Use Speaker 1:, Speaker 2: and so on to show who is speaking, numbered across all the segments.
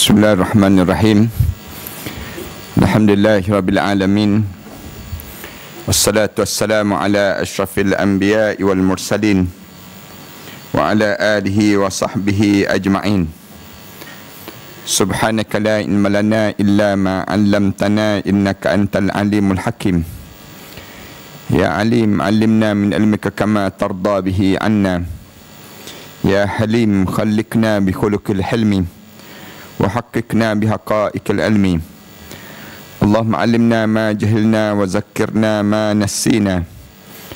Speaker 1: Bismillahirrahmanirrahim. Alhamdulillahirabbil alamin. Wassalatu wassalamu ala asyrafil anbiya'i wal mursalin wa ala alihi wa sahbihi ajma'in. Subhanaka la ilma lana illa ma 'allamtana innaka antal alimul hakim. Ya alim 'allimna min ilmika kama tarda bihi 'anna. Ya halim khalliqna bi khuluqil hilmi وحققنا بحقائق العلم. اللهم علمنا ما جهلنا وذكرنا ما نسينا.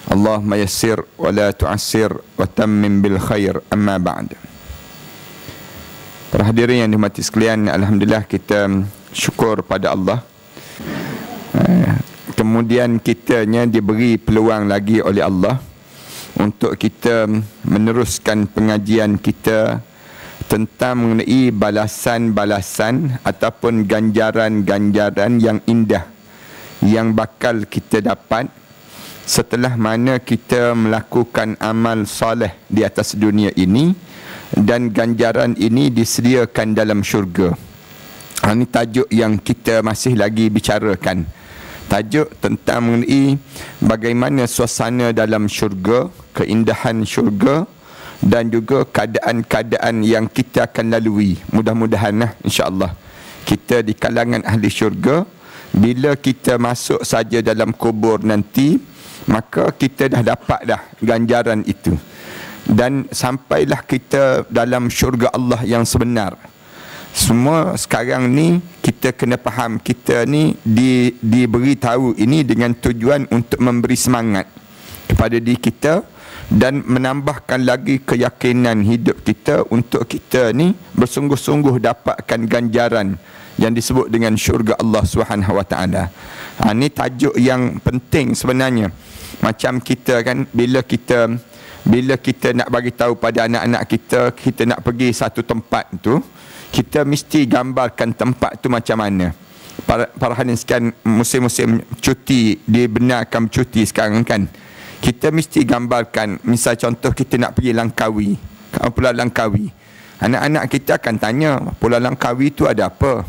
Speaker 1: اللهم يسر ولا تعسر وتمم بالخير. أما بعد. Para hadirin yang dihormati sekalian, alhamdulillah kita syukur pada Allah. Kemudian kitanya diberi peluang lagi oleh Allah untuk kita meneruskan pengajian kita tentang mengenai balasan-balasan ataupun ganjaran-ganjaran yang indah yang bakal kita dapat setelah mana kita melakukan amal soleh di atas dunia ini, dan ganjaran ini disediakan dalam syurga. Ini tajuk yang kita masih lagi bicarakan. Tajuk tentang mengenai bagaimana suasana dalam syurga, keindahan syurga, dan juga keadaan-keadaan yang kita akan lalui. Mudah-mudahan insya-Allah kita di kalangan ahli syurga. Bila kita masuk saja dalam kubur nanti, maka kita dah dapat dah ganjaran itu, dan sampailah kita dalam syurga Allah yang sebenar. Semua sekarang ni kita kena faham, kita ni diberi tahu ini dengan tujuan untuk memberi semangat kepada diri kita dan menambahkan lagi keyakinan hidup kita untuk kita ni bersungguh-sungguh dapatkan ganjaran yang disebut dengan syurga Allah Subhanahu Wa Taala. Ini tajuk yang penting sebenarnya. Macam kita kan, bila kita nak bagi tahu pada anak-anak kita nak pergi satu tempat tu, kita mesti gambarkan tempat tu macam mana. Para hadirin sekalian, musim-musim cuti, dibenarkan cuti sekarang kan, kita mesti gambarkan. Misal contoh kita nak pergi Langkawi, Pulau Langkawi. Anak-anak kita akan tanya, Pulau Langkawi itu ada apa?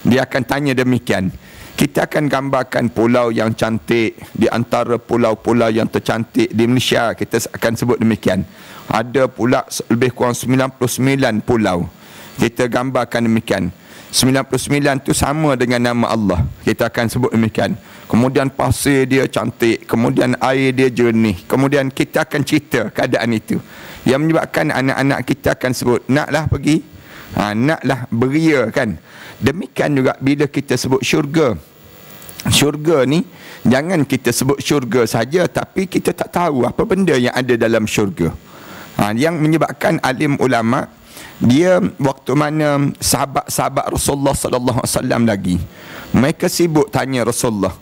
Speaker 1: Dia akan tanya demikian. Kita akan gambarkan pulau yang cantik, di antara pulau-pulau yang tercantik di Malaysia, kita akan sebut demikian. Ada pula lebih kurang 99 pulau. Kita gambarkan demikian. 99 tu sama dengan nama Allah, kita akan sebut demikian. Kemudian pasir dia cantik, kemudian air dia jernih, kemudian kita akan cerita keadaan itu, yang menyebabkan anak-anak kita akan sebut, naklah pergi, naklah beria kan. Demikian juga bila kita sebut syurga. Syurga ni jangan kita sebut syurga saja, tapi kita tak tahu apa benda yang ada dalam syurga. Yang menyebabkan alim ulama, dia waktu mana sahabat-sahabat Rasulullah sallallahu alaihi wasallam lagi, mereka sibuk tanya Rasulullah,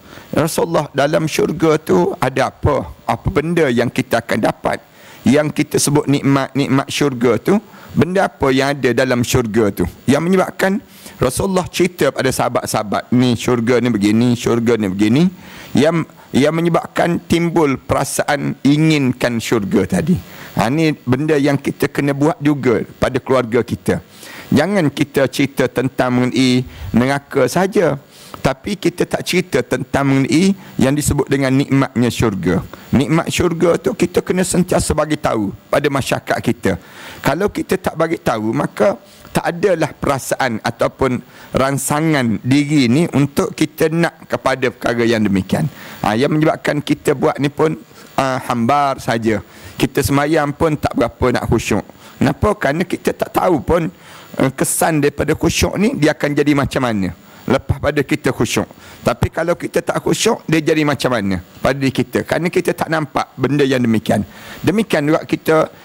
Speaker 1: dalam syurga tu ada apa? Apa benda yang kita akan dapat? Yang kita sebut nikmat-nikmat syurga tu, benda apa yang ada dalam syurga tu? Yang menyebabkan Rasulullah cerita pada sahabat-sahabat, ni syurga ni begini, syurga ni begini, yang menyebabkan timbul perasaan inginkan syurga tadi. Ini benda yang kita kena buat juga pada keluarga kita. Jangan kita cerita tentang mengenai neraka saja, tapi kita tak cerita tentang mengenai yang disebut dengan nikmatnya syurga. Nikmat syurga tu kita kena sentiasa bagi tahu pada masyarakat kita. Kalau kita tak bagi tahu, maka tak adalah perasaan ataupun rangsangan diri ni untuk kita nak kepada perkara yang demikian. Yang menyebabkan kita buat ni pun hambar saja. Kita semayang pun tak berapa nak khusyuk. Kenapa? Kerana kita tak tahu pun kesan daripada khusyuk ni dia akan jadi macam mana lepas pada kita khusyuk. Tapi kalau kita tak khusyuk, dia jadi macam mana pada diri kita, kerana kita tak nampak benda yang demikian. Demikian juga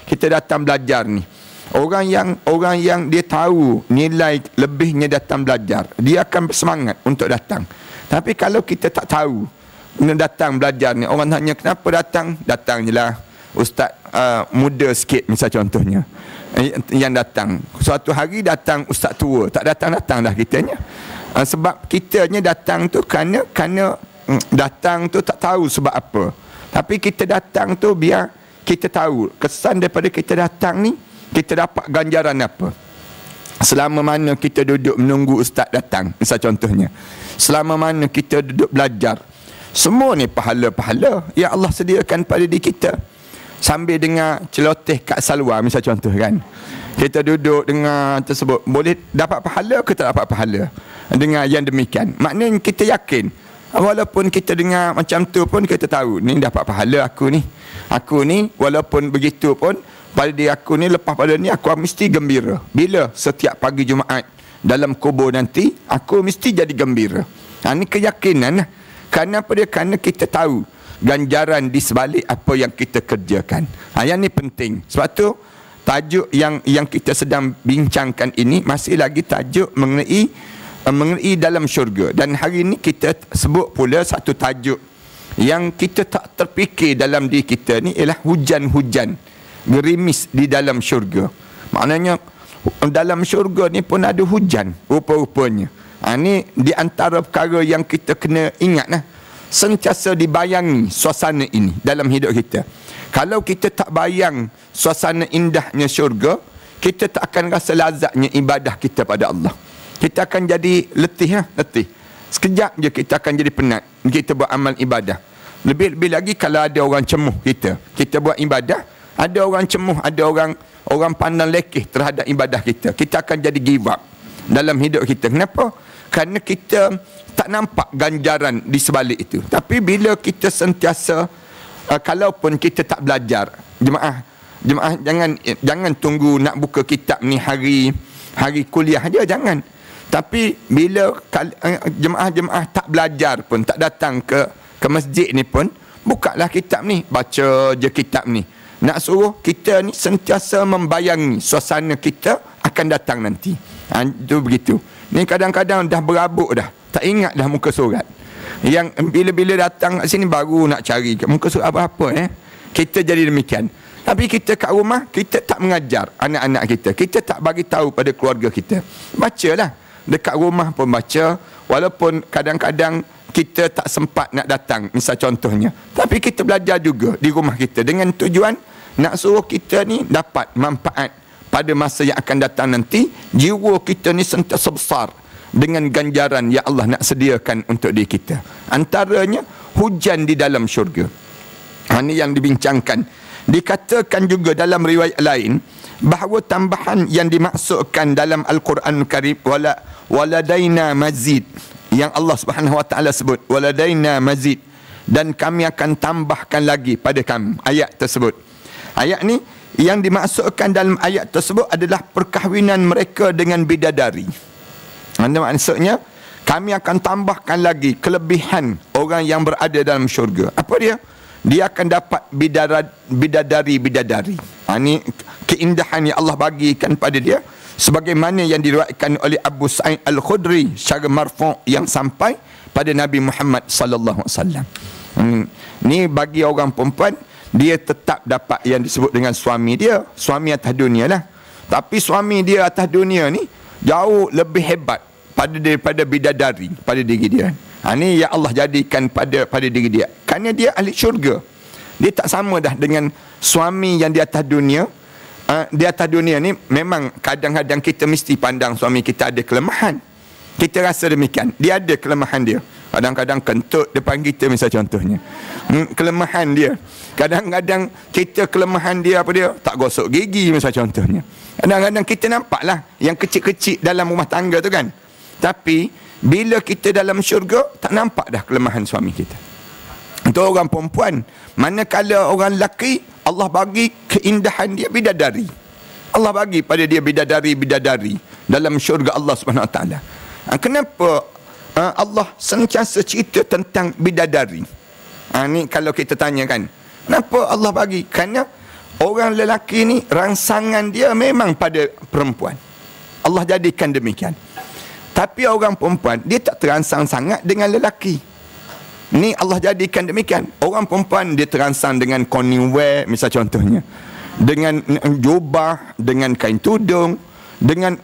Speaker 1: kita datang belajar ni. Orang yang dia tahu nilai lebihnya datang belajar, dia akan bersemangat untuk datang. Tapi kalau kita tak tahu datang belajar ni, orang tanya kenapa datang je lah ustaz muda sikit misal contohnya yang datang. Suatu hari datang ustaz tua, tak datang-datang dah kitanya. Sebab kitanya datang tu kerana datang tu tak tahu sebab apa. Tapi kita datang tu biar kita tahu kesan daripada kita datang ni, kita dapat ganjaran apa. Selama mana kita duduk menunggu ustaz datang, misal contohnya. Selama mana kita duduk belajar. Semua ni pahala-pahala yang Allah sediakan pada diri kita. Sambil dengar celoteh Kak Salwa, misal contoh kan. Kita duduk dengar tersebut, boleh dapat pahala ke tak dapat pahala dengan yang demikian. Maknanya kita yakin, walaupun kita dengar macam tu pun kita tahu ni dapat pahala aku ni. Aku ni walaupun begitu pun pada diri aku ni, lepas pada ni aku mesti gembira. Bila setiap pagi Jumaat dalam kubur nanti aku mesti jadi gembira. Ini keyakinan lah. Kerana apa dia? Kerana kita tahu ganjaran di sebalik apa yang kita kerjakan. Yang ni penting. Sebab tu tajuk yang kita sedang bincangkan ini masih lagi tajuk mengenai dalam syurga. Dan hari ini kita sebut pula satu tajuk yang kita tak terfikir dalam diri kita ni ialah hujan-hujan gerimis di dalam syurga. Maknanya dalam syurga ni pun ada hujan rupa-rupanya. Ini di antara perkara yang kita kena ingat lah. Sentiasa dibayangi suasana ini dalam hidup kita. Kalau kita tak bayang suasana indahnya syurga, kita tak akan rasa lazatnya ibadah kita pada Allah. Kita akan jadi letih. Sekejap je kita akan jadi penat kita buat amal ibadah. Lebih-lebih lagi kalau ada orang cemuh kita buat ibadah, ada orang cemuh, ada orang pandang lekeh terhadap ibadah kita. Kita akan jadi give up dalam hidup kita. Kenapa? Kerana kita tak nampak ganjaran di sebalik itu. Tapi bila kita sentiasa, kalaupun kita tak belajar, jemaah jangan tunggu nak buka kitab ni hari kuliah aja, jangan. Tapi bila jemaah tak belajar pun, tak datang ke masjid ni pun, bukalah kitab ni, baca je kitab ni. Nak suruh kita ni sentiasa membayangi suasana kita akan datang nanti. Itu begitu. Ni kadang-kadang dah berabuk dah, tak ingat dah muka surat. Yang bila-bila datang sini baru nak cari muka surat apa-apa. Kita jadi demikian. Tapi kita kat rumah, kita tak mengajar anak-anak kita. Kita tak bagi tahu pada keluarga kita. Bacalah. Dekat rumah pun baca. Walaupun kadang-kadang kita tak sempat nak datang, misal contohnya. Tapi kita belajar juga di rumah kita. Dengan tujuan nak suruh kita ni dapat manfaat pada masa yang akan datang nanti. Jiwa kita ni sentiasa besar dengan ganjaran yang Allah nak sediakan untuk diri kita. Antaranya hujan di dalam syurga. Ini yang dibincangkan. Dikatakan juga dalam riwayat lain bahawa tambahan yang dimaksudkan dalam Al-Quran Karim waladaina mazid, yang Allah Subhanahu wa taala sebut waladaina mazid, dan kami akan tambahkan lagi pada kamu. Ayat tersebut. Ayat ni yang dimaksudkan dalam ayat tersebut adalah perkahwinan mereka dengan bidadari. Maksudnya kami akan tambahkan lagi kelebihan orang yang berada dalam syurga. Apa dia? Dia akan dapat bidadari. Ini keindahan yang Allah bagikan pada dia, sebagaimana yang diriwayatkan oleh Abu Sa'id Al-Khudri secara marfu' yang sampai pada Nabi Muhammad sallallahu alaihi wasallam. Ni bagi orang perempuan, dia tetap dapat yang disebut dengan suami dia, suami atas dunia lah. Tapi suami dia atas dunia ni jauh lebih hebat daripada bidadari pada diri dia. Ini yang Allah jadikan pada diri dia. Kerana dia ahli syurga. Dia tak sama dah dengan suami yang di atas dunia. Di atas dunia ni memang kadang-kadang kita mesti pandang suami kita ada kelemahan. Kita rasa demikian. Dia ada kelemahan dia. Kadang-kadang kentut depan kita, misal contohnya. Kelemahan dia. Kadang-kadang kita kelemahan dia apa dia? Tak gosok gigi, misal contohnya. Kadang-kadang kita nampaklah yang kecil-kecil dalam rumah tangga tu kan. Tapi bila kita dalam syurga, tak nampak dah kelemahan suami kita. Untuk orang perempuan. Manakala orang lelaki, Allah bagi keindahan dia bidadari. Allah bagi pada dia bidadari dalam syurga Allah Subhanahu Wa Taala. Kenapa Allah sentiasa cerita tentang bidadari? Ni kalau kita tanya kan, kenapa Allah bagi? Kerana orang lelaki ni rangsangan dia memang pada perempuan. Allah jadikan demikian. Tapi orang perempuan, dia tak terangsang sangat dengan lelaki. Ni Allah jadikan demikian. Orang perempuan dia terangsang dengan koningwear, misal contohnya. Dengan jubah, dengan kain tudung, dengan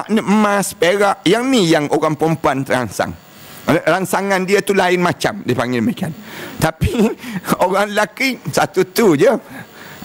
Speaker 1: emas, perak. Yang ni yang orang perempuan terangsang. Rangsangan dia tu lain macam, dipanggil demikian. Tapi orang lelaki satu tu je.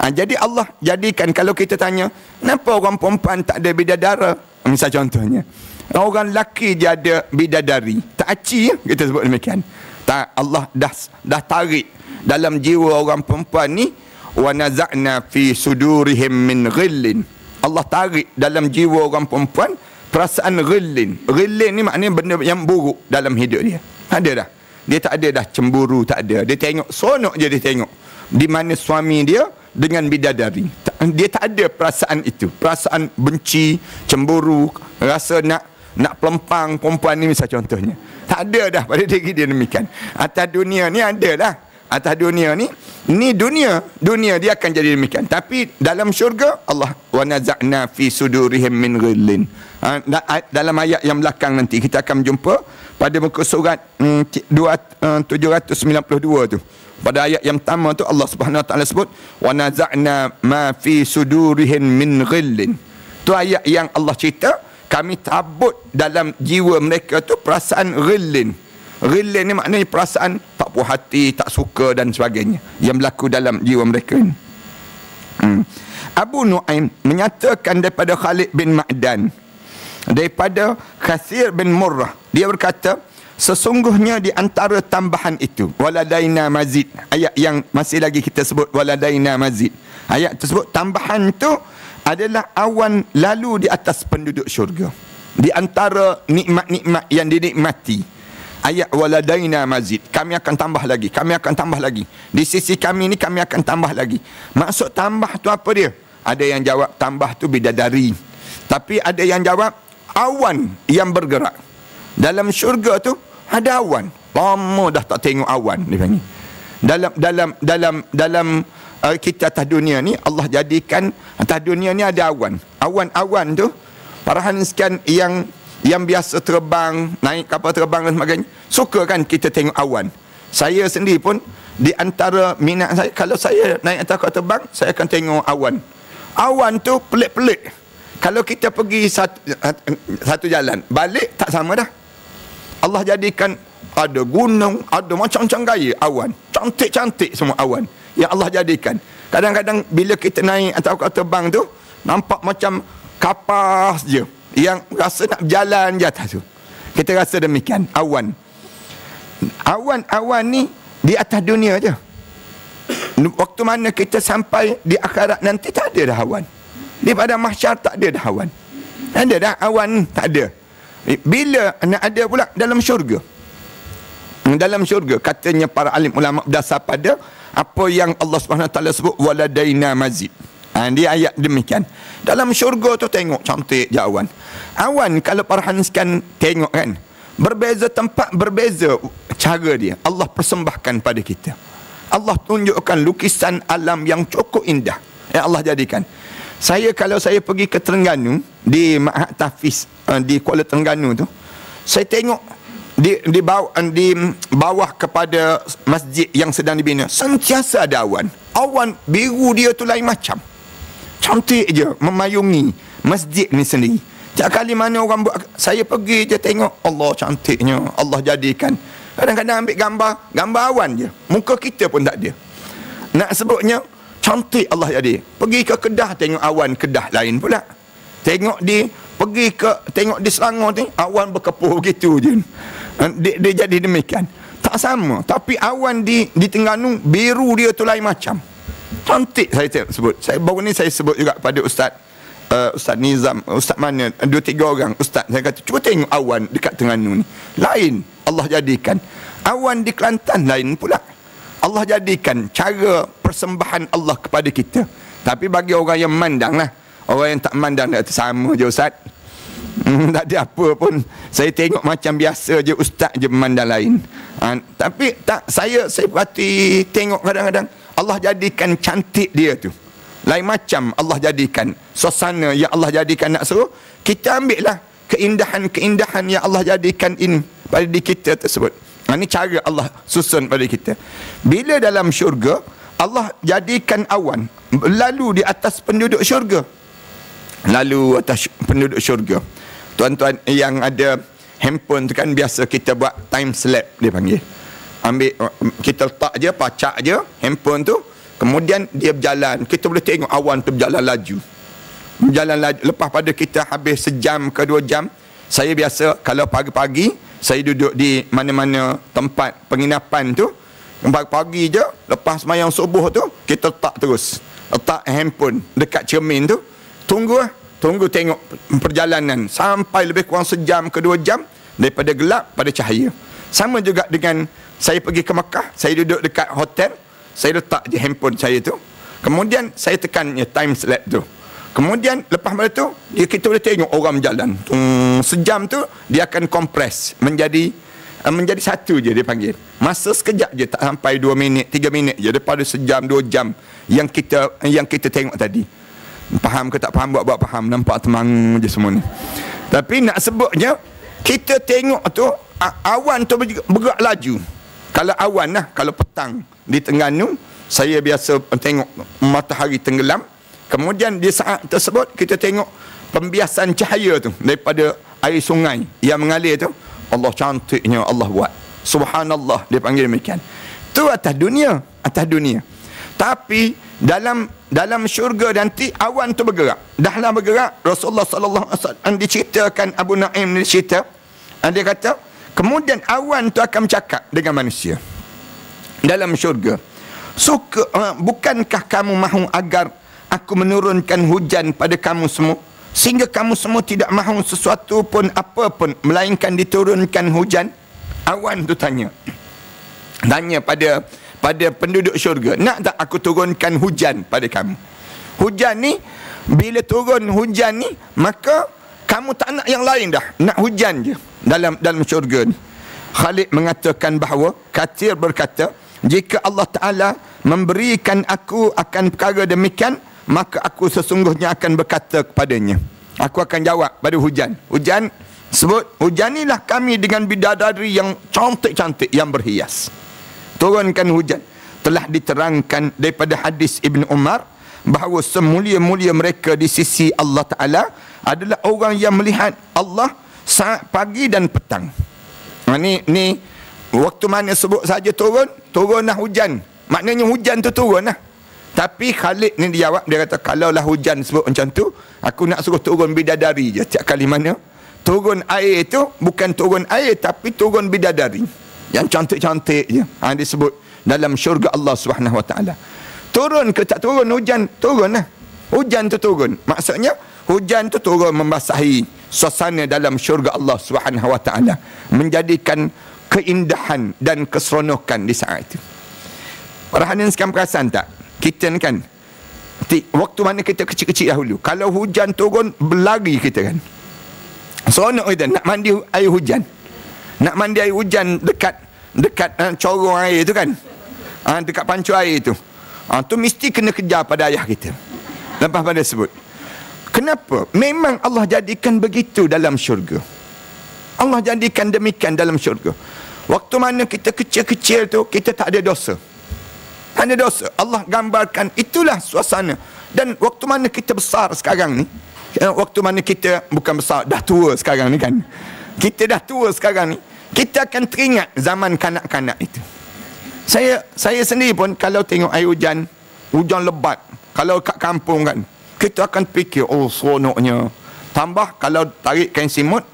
Speaker 1: Jadi Allah jadikan, kalau kita tanya, kenapa orang perempuan tak ada bidadara? misal contohnya. Orang lelaki dia ada bidadari. Tak aci, kita sebut demikian. Tak, Allah dah tarik dalam jiwa orang perempuan ni, wa naza'na fi sudurihim min ghillin. Allah tarik dalam jiwa orang perempuan perasaan ghillin. Ghillin ni maknanya benda yang buruk dalam hidup dia. Ada dah. Dia tak ada dah cemburu, tak ada. Dia tengok, sonok je dia tengok. Di mana suami dia dengan bidadari. Dia tak ada perasaan itu. Perasaan benci, cemburu, rasa nak pelempang perempuan ni misal contohnya. Tak ada dah pada diri dia demikian. Atas dunia ni ada dah. Atas dunia ni dunia dia akan jadi demikian. Tapi dalam syurga Allah wa naza'na fi sudurihim min ghillin. Dalam ayat yang belakang nanti kita akan jumpa pada muka surat 792 tu. Pada ayat yang pertama tu Allah Subhanahu wa taala sebut wa naza'na ma fi sudurihim min ghillin. Tu ayat yang Allah cerita kami tabut dalam jiwa mereka tu perasaan ghillin. Ghillin ni maknanya perasaan tak puas hati, tak suka dan sebagainya yang berlaku dalam jiwa mereka ni. Abu Nu'aim menyatakan daripada Khalid bin Ma'dan, daripada Kathir bin Murrah, dia berkata sesungguhnya di antara tambahan itu waladaina mazid, ayat yang masih lagi kita sebut waladaina mazid, ayat tersebut tambahan itu adalah awan lalu di atas penduduk syurga. Di antara nikmat-nikmat yang dinikmati, ayat waladaina mazid, kami akan tambah lagi, kami akan tambah lagi. Di sisi kami ni kami akan tambah lagi. Maksud tambah tu apa dia? Ada yang jawab tambah tu bidadari. Tapi ada yang jawab awan yang bergerak. Dalam syurga tu ada awan. Lama dah tak tengok awan dia panggil. Dalam kita atas dunia ni Allah jadikan atas dunia ni ada awan. Awan-awan tu para sekalian yang biasa terbang, naik kapal terbang dan sebagainya, suka kan kita tengok awan. Saya sendiri pun di antara minat saya, kalau saya naik atas kapal terbang, saya akan tengok awan. Awan tu pelik-pelik. Kalau kita pergi satu jalan, balik tak sama dah. Allah jadikan ada gunung, ada macam-macam gaya awan. Cantik-cantik semua awan yang Allah jadikan. Kadang-kadang bila kita naik atas kapal terbang tu, nampak macam kapas je, yang rasa nak berjalan je atas tu. Kita rasa demikian, awan. Awan ni di atas dunia je. Waktu mana kita sampai di akhirat nanti tak ada dah awan. Di pada mahsyar tak ada dah awan. Ada dah awan, tak ada. Bila nak ada pula dalam syurga. Dalam syurga katanya para alim ulama berdasar pada apa yang Allah Subhanahu Wa Taala sebut waladaina mazid. Dia ayat demikian. Dalam syurga tu tengok cantik je awan. Awan kalau perhatikan tengok kan, berbeza tempat, berbeza cara dia. Allah persembahkan pada kita. Allah tunjukkan lukisan alam yang cukup indah yang Allah jadikan. Kalau saya pergi ke Terengganu, di Ma'had Tahfiz di Kuala Terengganu tu, saya tengok di bawah kepada masjid yang sedang dibina, sentiasa ada awan. Awan biru dia tu lain macam. Cantik je, memayungi masjid ni sendiri. Tiap kali mana orang buat, saya pergi je tengok, Allah cantiknya, Allah jadikan. Kadang-kadang ambil gambar awan je. Muka kita pun tak ada. Nak sebutnya, cantik Allah jadi. Pergi ke Kedah tengok awan Kedah lain pula. Tengok di Selangor ni, awan berkepuh begitu je. Dia jadi demikian. Tak sama. Tapi awan di Terengganu, biru dia tu lain macam. Cantik saya sebut. Baru ni saya sebut juga pada Ustaz Nizam, Ustaz mana, 2-3 orang Ustaz, saya kata cuba tengok awan dekat Terengganu ni, lain Allah jadikan. Awan di Kelantan lain pula Allah jadikan. Cara persembahan Allah kepada kita. Tapi bagi orang yang memandang lah, orang yang tak memandang tak sama je Ustaz, tak ada apa pun, saya tengok macam biasa je, Ustaz je memandang lain. Tapi tak, saya perhati tengok kadang-kadang Allah jadikan cantik dia tu lain macam. Allah jadikan suasana yang Allah jadikan nak suruh kita ambil lah keindahan-keindahan yang Allah jadikan ini pada diri kita tersebut. Ini cara Allah susun pada kita. Bila dalam syurga Allah jadikan awan lalu di atas penduduk syurga, lalu atas penduduk syurga. Tuan-tuan yang ada handphone tu kan, biasa kita buat time slap dia panggil. Ambil, kita letak je, pacak je handphone tu, kemudian dia berjalan, kita boleh tengok awan tu berjalan laju. Berjalan laju. Lepas pada kita habis sejam ke 2 jam, saya biasa kalau pagi-pagi saya duduk di mana-mana tempat penginapan tu, pagi-pagi je lepas sembahyang subuh tu kita letak handphone dekat cermin tu, tunggu tengok perjalanan sampai lebih kurang sejam ke 2 jam, daripada gelap pada cahaya. Sama juga dengan saya pergi ke Mekah, saya duduk dekat hotel, saya letak je handphone saya tu, kemudian saya tekan time select tu, kemudian lepas pada tu kita boleh tengok orang berjalan. Sejam tu dia akan kompres menjadi satu je, dia panggil masa sekejap je, tak sampai 2 minit 3 minit je daripada sejam 2 jam yang kita tengok tadi. Faham ke tak faham? Buat faham, nampak temang je semua ni. Tapi nak sebutnya, kita tengok tu awan tu bergerak laju. Kalau awan lah, kalau petang di Terengganu, saya biasa tengok matahari tenggelam, kemudian di saat tersebut kita tengok pembiasan cahaya tu daripada air sungai yang mengalir tu. Allah, cantiknya Allah buat. Subhanallah, dia panggil demikian. Tu atas dunia. Tapi dalam syurga nanti awan tu bergerak. Dahlah bergerak. Rasulullah sallallahu alaihi wasallam diceritakan, Abu Naim cerita, dia kata kemudian awan tu akan bercakap dengan manusia dalam syurga. Bukankah kamu mahu agar aku menurunkan hujan pada kamu semua, sehingga kamu semua tidak mahu sesuatu pun apa pun melainkan diturunkan hujan? Awan tu tanya pada penduduk syurga, nak tak aku turunkan hujan pada kamu? Hujan ni, bila turun hujan ni, maka kamu tak nak yang lain dah, nak hujan je dalam syurga ni. Khalid mengatakan bahawa, Kathir berkata, jika Allah Ta'ala memberikan aku akan perkara demikian, maka aku sesungguhnya akan berkata kepadanya, aku akan jawab pada hujan sebut, hujanilah kami dengan bidadari yang cantik-cantik, yang berhias. Turunkan hujan. Telah diterangkan daripada hadis Ibn Umar bahawa semulia-mulia mereka di sisi Allah Ta'ala adalah orang yang melihat Allah saat pagi dan petang. Ni waktu mana sebut saja turunlah hujan, maknanya hujan tu turun lah. Tapi Khalid ni dia jawab, dia kata, kalaulah hujan sebut macam tu, aku nak suruh turun bidadari je setiap kali mana turun air tu, bukan turun air tapi turun bidadari yang cantik-cantik je. Disebut dalam syurga Allah Subhanahu Wa Taala. Turun ke tak turun hujan? Turun lah. Hujan tu turun. Maksudnya hujan tu turun membasahi suasana dalam syurga Allah Subhanahu Wa Taala, menjadikan keindahan dan keseronokan di saat itu. Para hadirin sekalian, perasan tak? Kita ni kan, waktu mana kita kecil-kecil dahulu, kalau hujan turun, berlari kita kan. Seronok kita nak mandi air hujan. Nak mandi air hujan dekat corong air tu kan. Dekat pancu air tu. Tu mesti kena kejar pada ayah kita. Lepas pada sebut. Kenapa? Memang Allah jadikan begitu dalam syurga. Allah jadikan demikian dalam syurga. Waktu mana kita kecil-kecil tu, kita tak ada dosa. Tak ada dosa. Allah gambarkan itulah suasana. Dan waktu mana kita besar sekarang ni, waktu mana kita bukan besar, dah tua sekarang ni kan, kita dah tua sekarang ni, kita akan teringat zaman kanak-kanak itu. Saya sendiri pun kalau tengok air hujan lebat, kalau kat kampung kan, kita akan fikir, oh seronoknya. Tambah kalau tarik kain semut,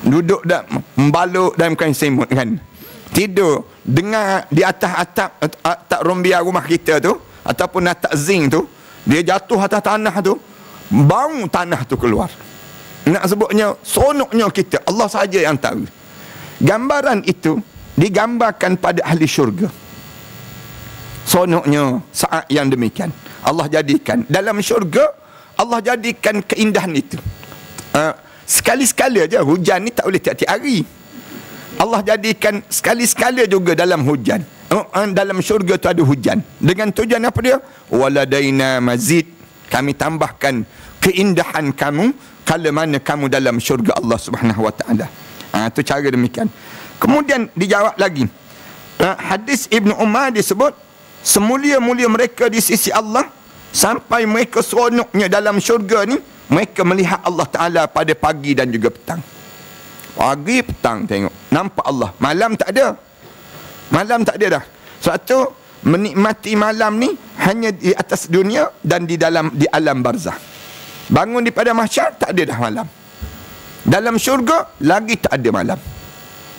Speaker 1: duduk dah membalut dalam kain semut kan, tidur dengar di atas atap rumbia rumah kita tu, ataupun atap zinc tu, dia jatuh atas tanah tu, bau tanah tu keluar. Nak sebutnya seronoknya kita, Allah saja yang tahu. Gambaran itu digambarkan pada ahli syurga. Seronoknya saat yang demikian Allah jadikan dalam syurga. Allah jadikan keindahan itu. Sekali-sekala je hujan ni, tak boleh tiap-tiap hari. Allah jadikan sekali-sekala juga dalam hujan. Dalam syurga tu ada hujan. Dengan tujuan apa dia? Waladaina mazid, kami tambahkan keindahan kamu kala mana kamu dalam syurga Allah Subhanahu Wa Taala. Itu cara demikian. Kemudian dijawab lagi. Hadis Ibn Umar disebut, semulia-mulia mereka di sisi Allah, sampai mereka seronoknya dalam syurga ni, mereka melihat Allah Ta'ala pada pagi dan juga petang. Pagi petang tengok, nampak Allah. Malam tak ada. Malam tak ada dah. Sebab tu menikmati malam ni hanya di atas dunia dan di alam barzah. Bangun di padang mahsyar, tak ada dah malam. Dalam syurga, lagi tak ada malam.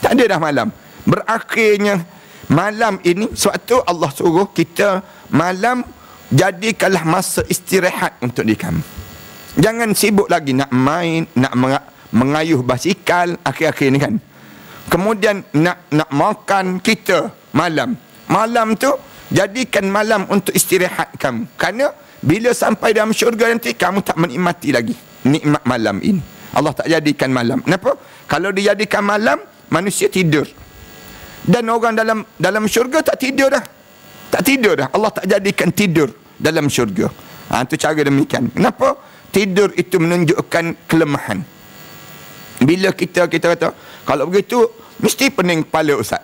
Speaker 1: Tak ada dah malam. Berakhirnya malam ini, sebab tu Allah suruh kita malam jadikanlah masa istirahat untuk diri kami. Jangan sibuk lagi nak main, nak mengayuh basikal akhir-akhir ni kan. Kemudian nak makan kita malam. Malam tu jadikan malam untuk istirahat kamu. Kerana bila sampai dalam syurga nanti, kamu tak menikmati lagi nikmat malam ini. Allah tak jadikan malam. Kenapa? Kalau dijadikan malam, manusia tidur. Dan orang dalam syurga tak tidur dah. Tak tidur dah. Allah tak jadikan tidur dalam syurga. Itu cara demikian. Kenapa? Tidur itu menunjukkan kelemahan. Bila kita kata, kalau begitu, mesti pening kepala ustaz.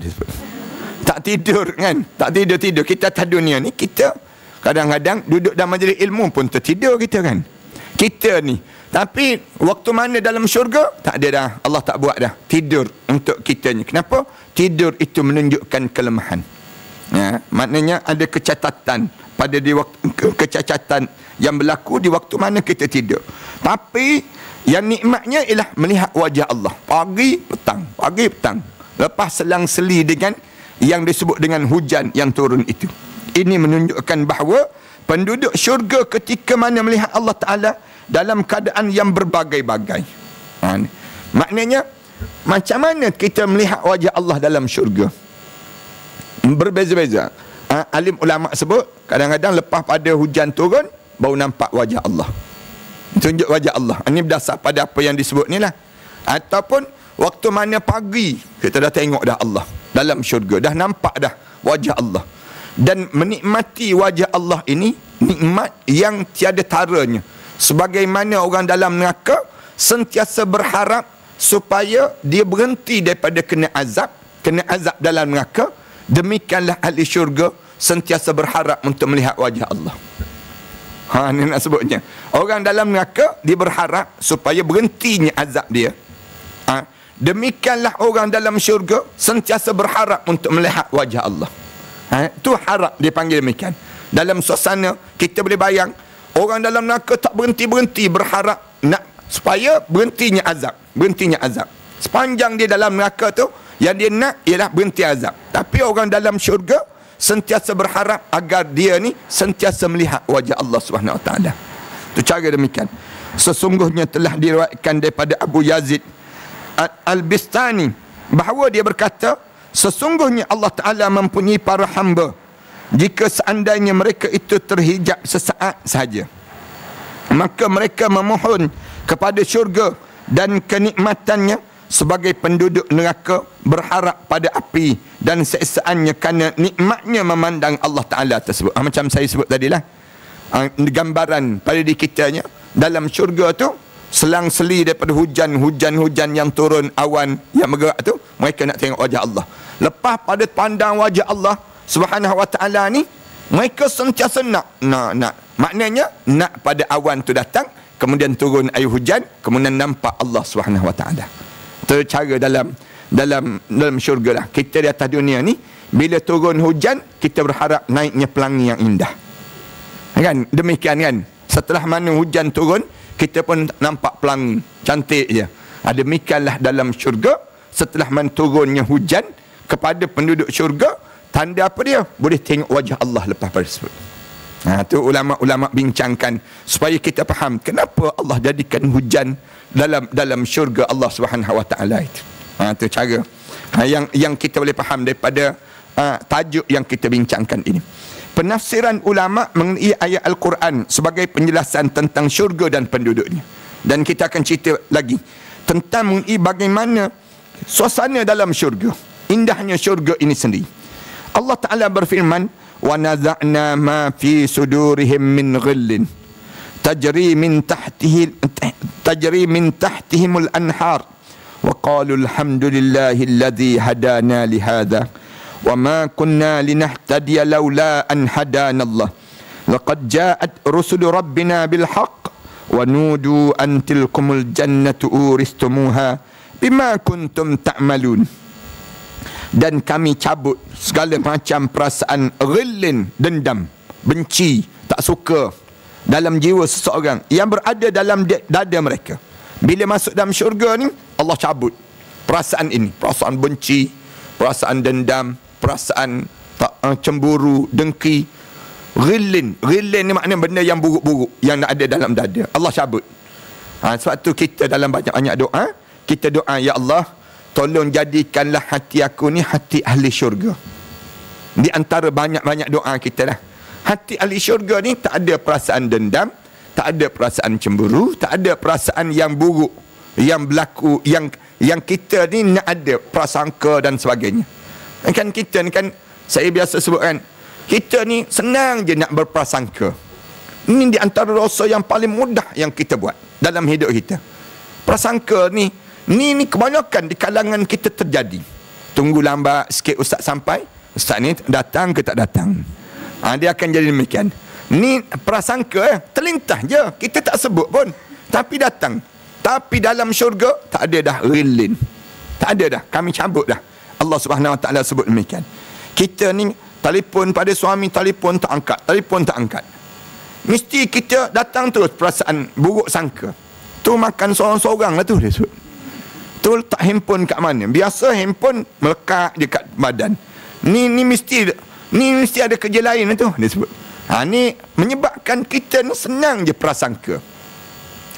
Speaker 1: Tak tidur kan? Tak tidur-tidur. Kita atas dunia ni, kita kadang-kadang duduk dalam majlis ilmu pun tertidur kita kan. Kita ni. Tapi waktu mana dalam syurga, tak ada dah. Allah tak buat dah tidur untuk kita ni. Kenapa? Tidur itu menunjukkan kelemahan. Ya, maknanya ada kecacatan pada di waktu kecacatan yang berlaku di waktu mana kita tidur. Tapi yang nikmatnya ialah melihat wajah Allah pagi petang. Lepas selang-seli dengan yang disebut dengan hujan yang turun itu. Ini menunjukkan bahawa penduduk syurga ketika mana melihat Allah Ta'ala dalam keadaan yang berbagai-bagai. Maknanya, macam mana kita melihat wajah Allah dalam syurga? Berbeza-beza. Alim ulama sebut, kadang-kadang lepas pada hujan turun, baru nampak wajah Allah. Tunjuk wajah Allah. Ini berdasar pada apa yang disebut ni lah. Ataupun, waktu mana pagi, kita dah tengok dah Allah dalam syurga. Dah nampak dah wajah Allah. Dan menikmati wajah Allah ini, nikmat yang tiada taranya. Sebagaimana orang dalam neraka sentiasa berharap supaya dia berhenti daripada kena azab dalam neraka. Demikianlah ahli syurga sentiasa berharap untuk melihat wajah Allah. Ini nak sebutnya. Orang dalam neraka, dia berharap supaya berhentinya azab dia. Demikianlah orang dalam syurga sentiasa berharap untuk melihat wajah Allah. Itu harap dia panggil demikian. Dalam suasana kita boleh bayang, orang dalam neraka tak berhenti-berhenti berharap nak supaya berhentinya azab. Sepanjang dia dalam neraka tu, yang dia nak ialah berhenti azab. Tapi orang dalam syurga sentiasa berharap agar dia ni sentiasa melihat wajah Allah Subhanahu Wa Taala. Itu cara demikian. Sesungguhnya telah diriwayatkan daripada Abu Yazid Al-Bistani bahawa dia berkata, sesungguhnya Allah Ta'ala mempunyai para hamba, jika seandainya mereka itu terhijab sesaat sahaja, maka mereka memohon kepada syurga dan kenikmatannya, sebagai penduduk neraka berharap pada api dan seksaannya kerana nikmatnya memandang Allah Ta'ala tersebut. Macam saya sebut tadilah, gambaran pada diri kitanya dalam syurga tu, selang-seli daripada hujan yang turun, awan yang bergerak tu, mereka nak tengok wajah Allah. Lepas pada pandang wajah Allah Subhanahu Wa Ta'ala ni, mereka sentiasa nak. Maknanya nak pada awan tu datang, kemudian turun air hujan, kemudian nampak Allah Subhanahu Wa Ta'ala. Itu cara dalam syurga lah. Kita di atas dunia ni, bila turun hujan, kita berharap naiknya pelangi yang indah. Kan? Demikian kan? Setelah mana hujan turun, kita pun nampak pelangi cantik je. Demikianlah dalam syurga, setelah mana turunnya hujan kepada penduduk syurga, tanda apa dia? Boleh tengok wajah Allah lepas pada tersebut. Tu ulama-ulama bincangkan supaya kita faham kenapa Allah jadikan hujan dalam syurga Allah Subhanahu Wa Taala itu. Tu cara yang kita boleh faham daripada tajuk yang kita bincangkan ini. Penafsiran ulama mengenai ayat Al-Quran sebagai penjelasan tentang syurga dan penduduknya. Dan kita akan cerita lagi tentang mengenai bagaimana suasana dalam syurga, indahnya syurga ini sendiri. Allah Ta'ala berfirman, wa naza'na ma fi sudurihim min ghillin tajri min tahtihimul anhar wa qalu alhamdulillahi alladhi hadana li hadha wa ma kunna linahtadiya laula an hadana Allah laqad ja'at rusulu rabbina bil haqq wa nudu an tilkumul jannatu uristumuha bima kuntum ta'malun. Dan kami cabut segala macam perasaan ghillin, dendam, benci, tak suka dalam jiwa seseorang yang berada dalam dada mereka. Bila masuk dalam syurga ni, Allah cabut perasaan ini, perasaan benci, perasaan dendam, perasaan cemburu, dengki, ghillin ni maknanya benda yang buruk-buruk yang ada dalam dada, Allah cabut. Sebab tu kita dalam banyak-banyak doa, kita doa, ya Allah, tolong jadikanlah hati aku ni hati ahli syurga. Di antara banyak-banyak doa kita lah, hati ahli syurga ni tak ada perasaan dendam, tak ada perasaan cemburu, tak ada perasaan yang buruk yang berlaku, yang kita ni nak ada prasangka dan sebagainya. Kan kita ni kan, saya biasa sebutkan, kita ni senang je nak berprasangka. Ini di antara rasa yang paling mudah yang kita buat dalam hidup kita. Prasangka ni kebanyakan di kalangan kita terjadi. Tunggu lambat sikit ustaz sampai, ustaz ni datang ke tak datang. Dia akan jadi demikian. Ni prasangka terlintas je, kita tak sebut pun, tapi datang. Tapi dalam syurga tak ada dah ghillin, tak ada dah, kami cabut dah. Allah Subhanahu Wa Taala sebut demikian. Kita ni telefon pada suami, telefon tak angkat. Mesti kita datang terus perasaan buruk sangka. Tu makan seorang-seorang lah tu dia sebut. Tu letak handphone kat mana? Biasa handphone melekat dekat badan. Ni mesti ada kerja lain lah tu dia sebut. Ni menyebabkan kita ni senang je prasangka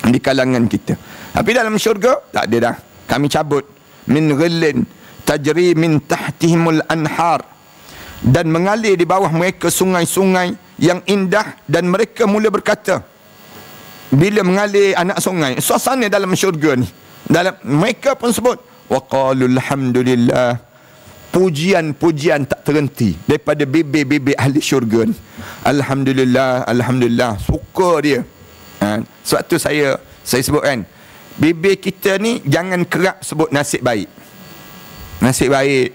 Speaker 1: di kalangan kita. Tapi dalam syurga tak ada dah. Kami cabut. Min ghillin tajri min tahtihimul anhar, dan mengalir di bawah mereka sungai-sungai yang indah, dan mereka mula berkata bila mengalir anak sungai, suasana dalam syurga ni, dalam mereka pun sebut wa qalu alhamdulillah, pujian-pujian tak terhenti daripada bibir-bibir ahli syurga ni. Alhamdulillah, suka dia. Sebab tu saya sebut kan, bibir kita ni jangan kerap sebut nasib baik. Nasib baik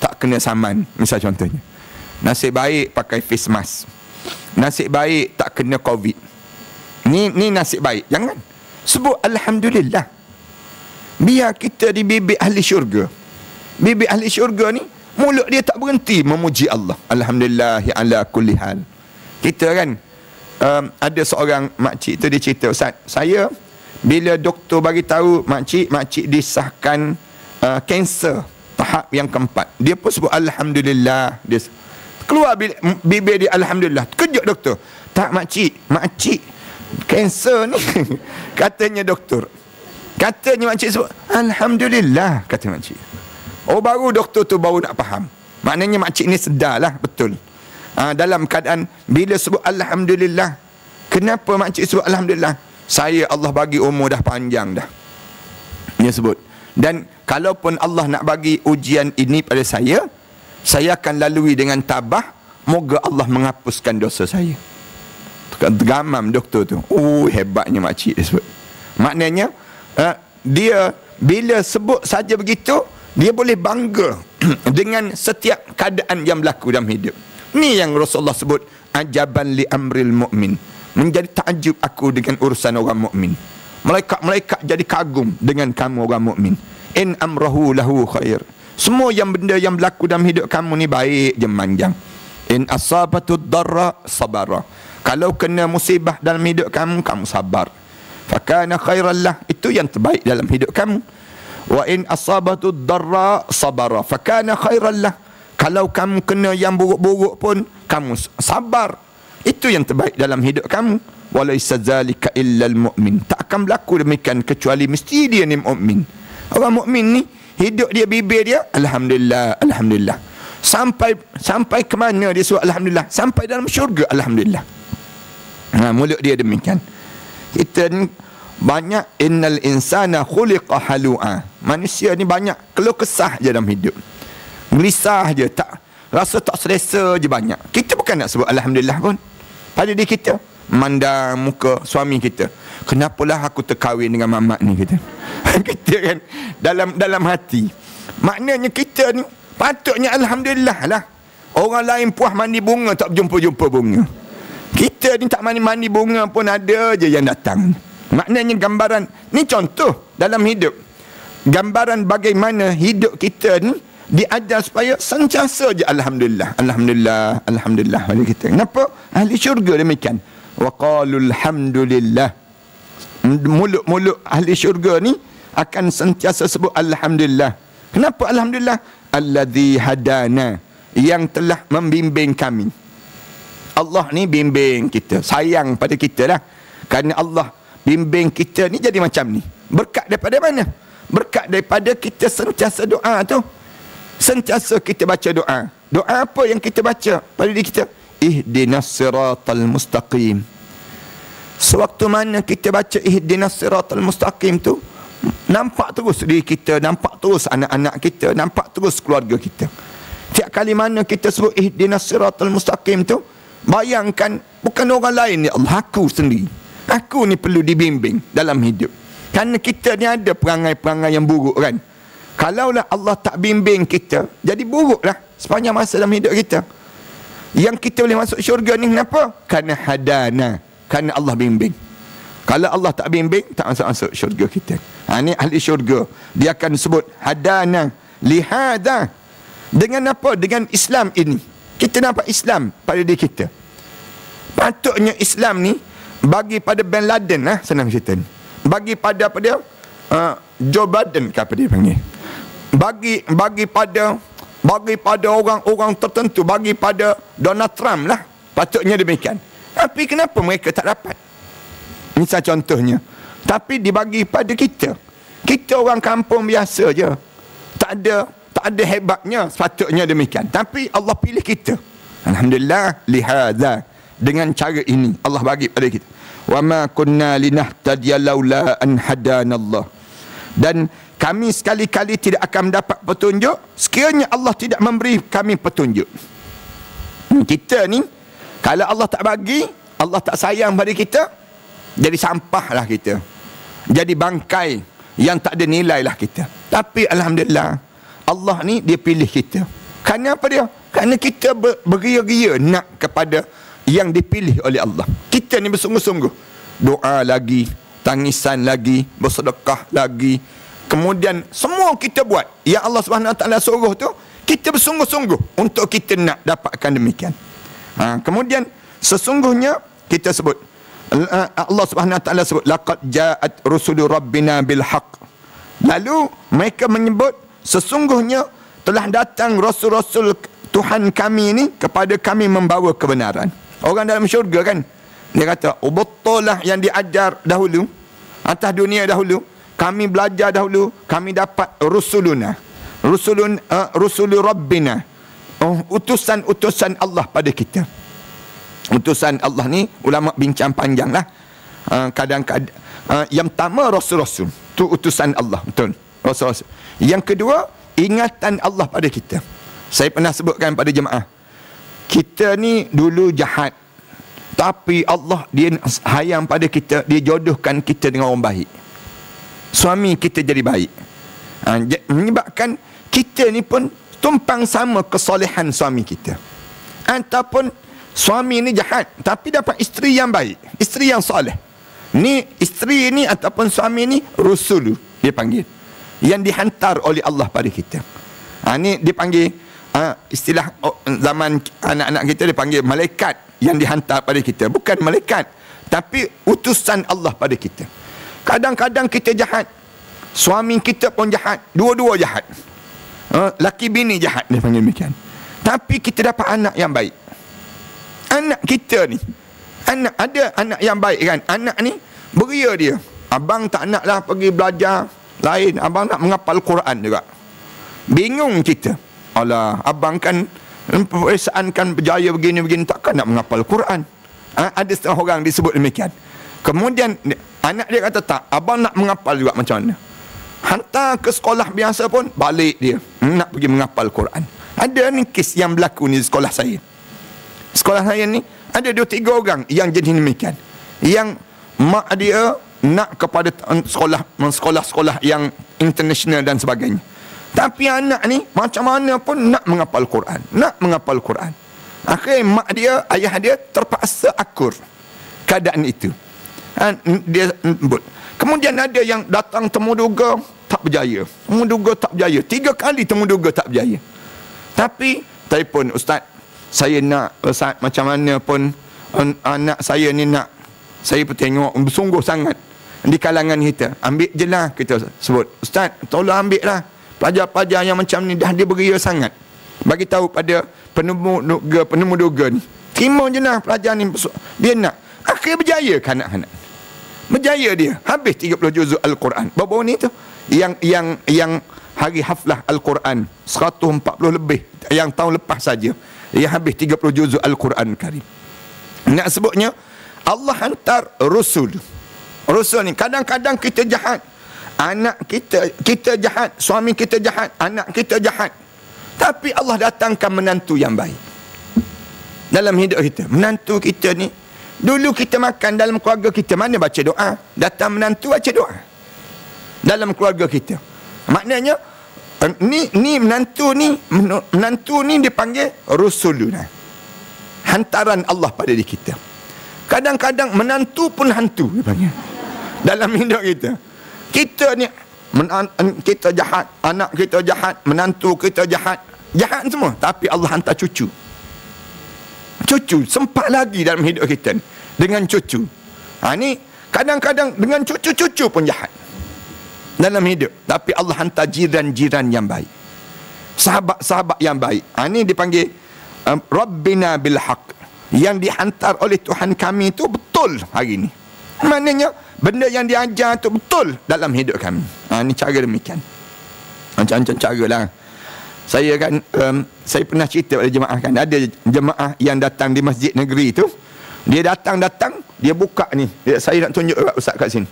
Speaker 1: tak kena saman, misal contohnya. Nasib baik pakai face mask. Nasib baik tak kena COVID. Ni nasib baik. Jangan. Sebut alhamdulillah. Biar kita di bibir ahli syurga. Bibir ahli syurga ni, mulut dia tak berhenti memuji Allah. Alhamdulillah ala kulli hal. Kita kan, ada seorang makcik tu dia cerita, Ustaz, saya bila doktor bagi tahu makcik disahkan kanser tahap yang keempat, dia pun sebut alhamdulillah. Dia keluar bibir dia alhamdulillah. Kejut doktor. Tak makcik kanser ni katanya doktor. Katanya makcik sebut alhamdulillah, kata makcik. Baru doktor tu baru nak faham. Maknanya makcik ni sedarlah betul. Dalam keadaan bila sebut alhamdulillah. Kenapa makcik sebut alhamdulillah? Saya Allah bagi umur dah panjang dah, dia sebut. Dan kalaupun Allah nak bagi ujian ini pada saya akan lalui dengan tabah. Moga Allah menghapuskan dosa saya. Tergamam doktor tu. Hebatnya makcik dia sebut. Maknanya dia bila sebut saja begitu, dia boleh bangga dengan setiap keadaan yang berlaku dalam hidup. Ni yang Rasulullah sebut ajaban li amril mu'min. Menjadi takjub aku dengan urusan orang mukmin. Malaikat jadi kagum dengan kamu orang mukmin. In amrahu lahu khair. Semua benda yang berlaku dalam hidup kamu ni baik je, manjang. In asabatud darra sabara. Kalau kena musibah dalam hidup kamu sabar. Fakana khairan lah. Itu yang terbaik dalam hidup kamu. Wa in asabatud darra sabara. Fakana khairan lah. Kalau kamu kena yang buruk-buruk pun kamu sabar. Itu yang terbaik dalam hidup kamu. Walaysa zalika illa al-mu'min. Tak akan berlaku demikian kecuali mesti dia ni mukmin. Orang mukmin ni hidup dia, bibir dia alhamdulillah, alhamdulillah. Sampai ke mana dia sebut alhamdulillah? Sampai dalam syurga alhamdulillah. Mulut dia demikian. Kita ni banyak innal insana khuliqa halu'a. Manusia ni banyak keluh kesah je dalam hidup. Gelisah je, rasa tak selesa je banyak. Kita bukan nak sebut alhamdulillah pun. Pada diri kita, mandang muka suami kita, kenapalah aku terkahwin dengan mamat ni, kita kita kan dalam hati. Maknanya kita ni patutnya alhamdulillah lah. Orang lain puas mandi bunga tak berjumpa-jumpa bunga. Kita ni tak mandi bunga pun ada je yang datang. Maknanya gambaran ni, contoh dalam hidup, gambaran bagaimana hidup kita ni diajar supaya sentiasa je alhamdulillah, alhamdulillah, alhamdulillah pada kita. Kenapa? Ahli syurga demikian. wa qalu alhamdulillah. Mulut-mulut ahli syurga ni akan sentiasa sebut alhamdulillah. Kenapa alhamdulillah? Alladzi hadana, yang telah membimbing kami. Allah ni bimbing kita, sayang pada kita lah. Kerana Allah bimbing kita ni jadi macam ni. Berkat daripada mana? Berkat daripada kita sentiasa doa tu. Sentiasa kita baca doa. Doa apa yang kita baca pada diri kita? Ihdinas siratal mustaqim. Sewaktu mana kita baca ihdinas siratal mustaqim tu, nampak terus diri kita, nampak terus anak-anak kita, nampak terus keluarga kita. Tiap kali mana kita sebut ihdinas siratal mustaqim tu, bayangkan bukan orang lain ni, Allah, aku sendiri. Aku ni perlu dibimbing dalam hidup. Kerana kita ni ada perangai-perangai yang buruk kan. Kalaulah Allah tak bimbing kita, jadi buruklah sepanjang masa dalam hidup kita. Yang kita boleh masuk syurga ni kenapa? Kerana hadana, kerana Allah bimbing. Kalau Allah tak bimbing, tak masuk syurga kita. Ni ahli syurga. Dia akan sebut hadana lihada. Dengan apa? Dengan Islam ini. Kita nampak Islam pada diri kita. Patutnya Islam ni bagi pada Bin Laden lah, senang cerita ni. Bagi pada apa dia? Joe Biden ke apa dia panggil? Bagi pada orang-orang tertentu, bagi pada Donald Trump lah. Patutnya demikian. Tapi kenapa mereka tak dapat? Misal contohnya. Tapi dibagi pada kita. Kita orang kampung biasa je. Tak ada hebatnya, sepatutnya demikian. Tapi Allah pilih kita. Alhamdulillah lihadza. Dengan cara ini Allah bagi pada kita. Wa ma kunna linahtadiya laula an hadanallah. Dan kami sekali-kali tidak akan mendapat petunjuk sekiranya Allah tidak memberi kami petunjuk. Kita ni kalau Allah tak bagi, Allah tak sayang pada kita, jadi sampahlah kita. Jadi bangkai yang tak ada nilai lah kita. Tapi alhamdulillah Allah ni dia pilih kita. Kerana apa dia? Kerana kita beria-ria nak kepada yang dipilih oleh Allah. Kita ni bersungguh-sungguh. Doa lagi, tangisan lagi, bersedekah lagi. Kemudian semua kita buat yang Allah Subhanahu Wa Taala suruh tu, kita bersungguh-sungguh untuk kita nak dapatkan demikian. Kemudian sesungguhnya kita sebut, Allah Subhanahu Wa Taala sebut laqad ja'at rusulu rabbina bil haqq. Lalu mereka menyebut sesungguhnya telah datang rasul-rasul Tuhan kami ini kepada kami membawa kebenaran. Orang dalam syurga kan, dia kata, oh betul lah yang diajar dahulu atas dunia dahulu, kami belajar dahulu, kami dapat rusuluna, rusulu rabbina, utusan-utusan Allah pada kita. Utusan Allah ni ulama bincang panjang lah. Kadang-kadang yang pertama rasul-rasul tu utusan Allah, betul, rasul-rasul. Yang kedua ingatan Allah pada kita. Saya pernah sebutkan pada jemaah, kita ni dulu jahat, tapi Allah dia sayang pada kita, dia jodohkan kita dengan orang baik. Suami kita jadi baik, menyebabkan kita ni pun tumpang sama kesolehan suami kita. Ataupun suami ni jahat tapi dapat isteri yang baik, isteri yang soleh. Ni isteri ni ataupun suami ni rusulu dia panggil, yang dihantar oleh Allah pada kita. Ni dipanggil istilah zaman anak-anak kita dipanggil malaikat yang dihantar pada kita. Bukan malaikat, tapi utusan Allah pada kita. Kadang-kadang kita jahat, suami kita pun jahat, dua-dua jahat, laki bini jahat dia panggil demikian. Tapi kita dapat anak yang baik. Anak kita ni, ada anak yang baik kan. Anak ni beria dia, abang tak naklah pergi belajar lain, abang nak menghafal Quran juga. Bingung kita, alah abang kan perasaan kan berjaya begini-begini, takkan nak menghafal Quran. Ada setengah orang disebut demikian. Kemudian anak dia kata tak, abang nak menghafal juga, macam mana? Hantar ke sekolah biasa pun balik dia nak pergi menghafal Quran. Ada ni kes yang berlaku ni di sekolah saya. Sekolah saya ni ada 2-3 orang yang jadi demikian. Yang mak dia nak kepada sekolah-sekolah yang international dan sebagainya. Tapi anak ni macam mana pun nak menghafal Quran, nak menghafal Quran. Akhirnya mak dia, ayah dia terpaksa akur keadaan itu. Dia kemudian ada yang datang temuduga tak berjaya, temuduga tak berjaya, 3 kali temuduga tak berjaya. Tapi telefon, ustaz, saya nak ustaz macam mana pun anak saya ni nak, saya pun tengok bersungguh sangat di kalangan kita. Ambil je lah, kita sebut, Ustaz tolong ambil lah pelajar-pelajar yang macam ni, dah dia beria sangat. Bagi tahu pada penemu duga ni, terima je lah pelajar ni, dia nak. Akhir berjaya ke anak-anak? Berjaya dia, habis 30 juzuk Al-Quran. Baru ni tu yang hari haflah Al-Quran 140 lebih yang tahun lepas saja, yang habis 30 juzuk Al-Quran Karim. Nak sebutnya Allah hantar Rasul ni. Kadang-kadang kita jahat, anak kita jahat, suami kita jahat, anak kita jahat, tapi Allah datangkan menantu yang baik dalam hidup kita. Menantu kita ni, dulu kita makan dalam keluarga kita, mana baca doa? Datang menantu baca doa dalam keluarga kita. Maknanya ni menantu ni dipanggil Rasuluna, hantaran Allah pada diri kita. Kadang-kadang menantu pun hantu dipanggil dalam hidup kita. Kita ni kita jahat, anak kita jahat, menantu kita jahat semua, tapi Allah hantar cucu sempat lagi dalam hidup kita dengan cucu. Ni kadang-kadang dengan cucu pun jahat dalam hidup, tapi Allah hantar jiran-jiran yang baik, sahabat-sahabat yang baik. Ini dipanggil Rabbina bil haq, yang dihantar oleh Tuhan kami itu betul hari ini. Maknanya benda yang diajar itu betul dalam hidup kami. Ini cara demikian, macam-macam cara lah. Saya kan saya pernah cerita pada jemaah kan, ada jemaah yang datang di masjid negeri tu, dia datang dia buka ni, saya nak tunjuk kat ustaz kat sini,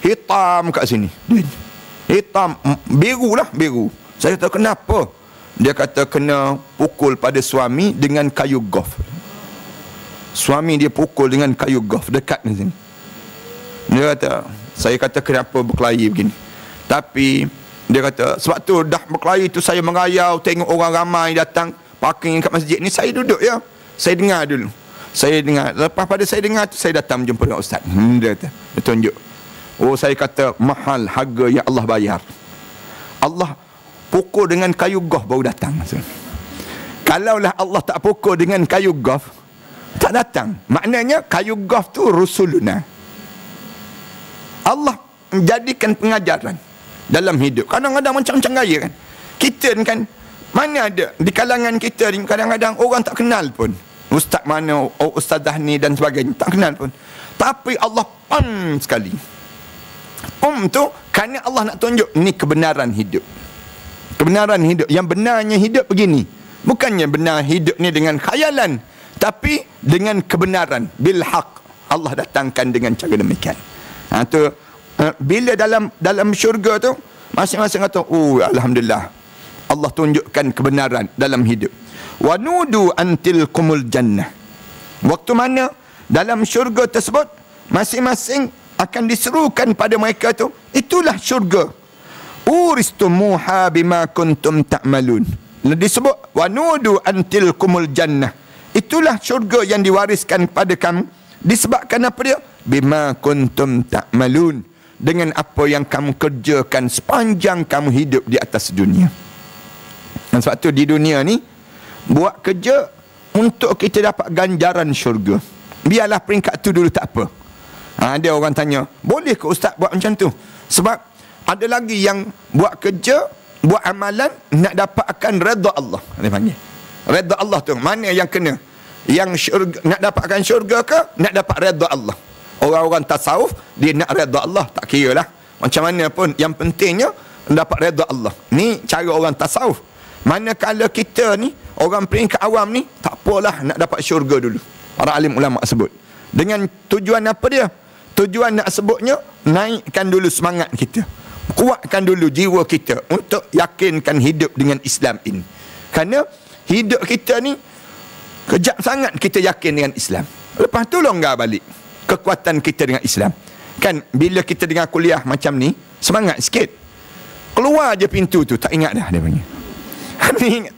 Speaker 1: hitam kat sini, hitam, biru. Saya kata kenapa? Dia kata kena pukul pada suami dengan kayu golf. Suami dia pukul dengan kayu golf dekat di sini. Dia kata, saya kata kenapa berkelahi begini? Tapi dia kata sebab tu dah berkelahi tu saya merayau tengok orang ramai datang parking kat masjid ni, saya duduk ya, saya dengar dulu. Lepas pada saya dengar tu, saya datang jumpa dengan ustaz. Dia kata, dia tunjuk. Oh, saya kata mahal harga yang Allah bayar. Allah pukul dengan kayu golf baru datang. Kalaulah Allah tak pukul dengan kayu golf, tak datang. Maknanya kayu golf tu Rasuluna. Allah menjadikan pengajaran dalam hidup. Kadang-kadang macam-macam gaya kan. Kita ni kan, mana ada di kalangan kita ni, kadang-kadang orang tak kenal pun ustaz mana, ustazah ni dan sebagainya, tak kenal pun. Tapi Allah sekali. Tu kerana Allah nak tunjuk ni kebenaran hidup. Kebenaran hidup. Yang benarnya hidup begini. Bukannya benar hidup ni dengan khayalan, tapi dengan kebenaran. Bil haq. Allah datangkan dengan cara demikian. Bila dalam syurga tu, masing-masing kata, oh alhamdulillah, Allah tunjukkan kebenaran dalam hidup. Wa nudu antil kumul jannah. Waktu mana dalam syurga tersebut, masing-masing akan diserukan pada mereka tu, itulah syurga. Uristumuha bima kuntum ta'malun. Disebut wa nudu antil kumul jannah. Itulah syurga yang diwariskan kepada kamu. Disebabkan apa dia? Bima kuntum ta'malun, dengan apa yang kamu kerjakan sepanjang kamu hidup di atas dunia. Dan sebab tu di dunia ni, buat kerja untuk kita dapat ganjaran syurga. Biarlah peringkat tu dulu, tak apa. Ada orang tanya, boleh ke ustaz buat macam tu? Sebab ada lagi yang buat kerja, buat amalan nak dapatkan redha Allah. Dia panggil redha Allah tu, mana yang kena? Yang syurga, nak dapatkan syurga ke nak dapat redha Allah? Orang-orang tasawuf, dia nak redha Allah, tak kira lah macam mana pun, yang pentingnya dapat redha Allah. Ni cara orang tasawuf. Manakala kita ni, orang peringkat awam ni, tak apalah, nak dapat syurga dulu. Para alim ulama sebut dengan tujuan apa dia? Tujuan nak sebutnya, naikkan dulu semangat kita, kuatkan dulu jiwa kita untuk yakinkan hidup dengan Islam ini. Kerana hidup kita ni kejap sangat kita yakin dengan Islam. Lepas tu longgar balik kekuatan kita dengan Islam. Kan bila kita dengar kuliah macam ni, semangat sikit, keluar je pintu tu, tak ingat dah dia punya.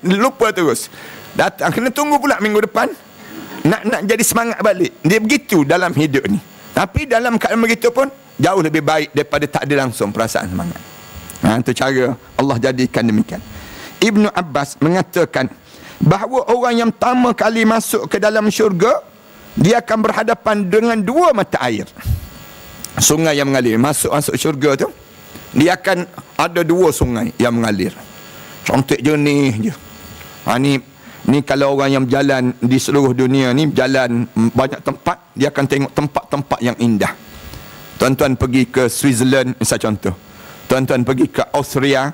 Speaker 1: Lupa terus. Datang, kena tunggu pula minggu depan, nak jadi semangat balik. Dia begitu dalam hidup ni. Tapi dalam keadaan begitu pun jauh lebih baik daripada tak ada langsung perasaan semangat. Itu cara Allah jadikan demikian. Ibnu Abbas mengatakan bahawa orang yang pertama kali masuk ke dalam syurga dia akan berhadapan dengan dua mata air. Sungai yang mengalir. Masuk syurga tu, dia akan ada dua sungai yang mengalir. Cantik jernih je. Ni kalau orang yang berjalan di seluruh dunia ni, berjalan banyak tempat, dia akan tengok tempat-tempat yang indah. Tuan-tuan pergi ke Switzerland, misal contoh. Tuan-tuan pergi ke Austria,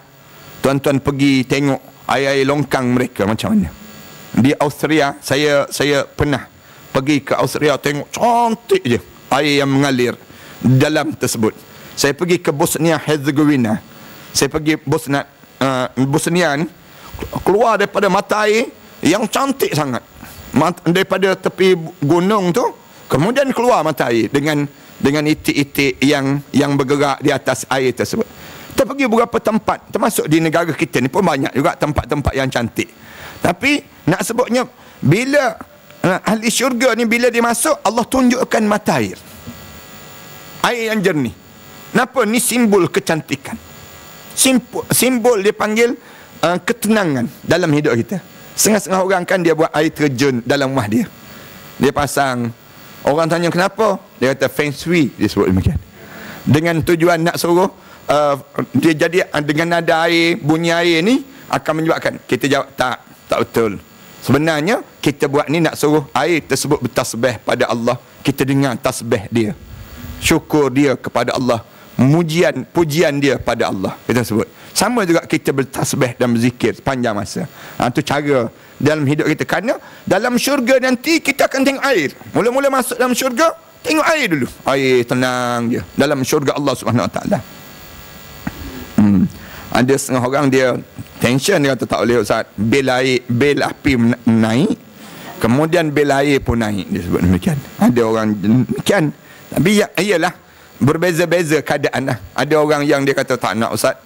Speaker 1: tuan-tuan pergi tengok air-air longkang mereka macam mana. Di Austria, saya pernah pergi ke Austria, tengok cantik je air yang mengalir dalam tersebut. Saya pergi ke Bosnia Herzegovina. Saya pergi Bosnia ni, keluar daripada mata air yang cantik sangat. Daripada tepi gunung tu, kemudian keluar mata air dengan itik-itik yang bergerak di atas air tersebut. Kita pergi beberapa tempat, termasuk di negara kita ni pun banyak juga tempat-tempat yang cantik. Tapi nak sebutnya, bila ahli syurga ni, bila dia masuk, Allah tunjukkan mata air yang jernih. Kenapa? Ni simbol kecantikan. Simbol dia panggil ketenangan dalam hidup kita. Setengah-setengah orang kan dia buat air terjun dalam rumah dia. Dia pasang. Orang tanya kenapa? Dia kata feng shui, dia sebut demikian. Dengan tujuan nak suruh dia jadi dengan nada air, bunyi air ni akan menyebabkan. Kita jawab tak betul. Sebenarnya kita buat ni nak suruh air tersebut bertasbih pada Allah. Kita dengar tasbih dia, syukur dia kepada Allah, pujian dia pada Allah, kita sebut. Sama juga kita bertasbih dan berzikir sepanjang masa. Itu cara dalam hidup kita. Kerana dalam syurga nanti kita akan tengok air. Mula-mula masuk dalam syurga, tengok air dulu. Air tenang je dalam syurga Allah Subhanahu Wa Taala. Ada setengah orang dia tension, dia kata tak boleh Ustaz, bil api naik, kemudian bil air pun naik, dia sebut demikian. Ada orang demikian. Tapi iyalah, berbeza-beza keadaan lah. Ada orang yang dia kata tak nak Ustaz,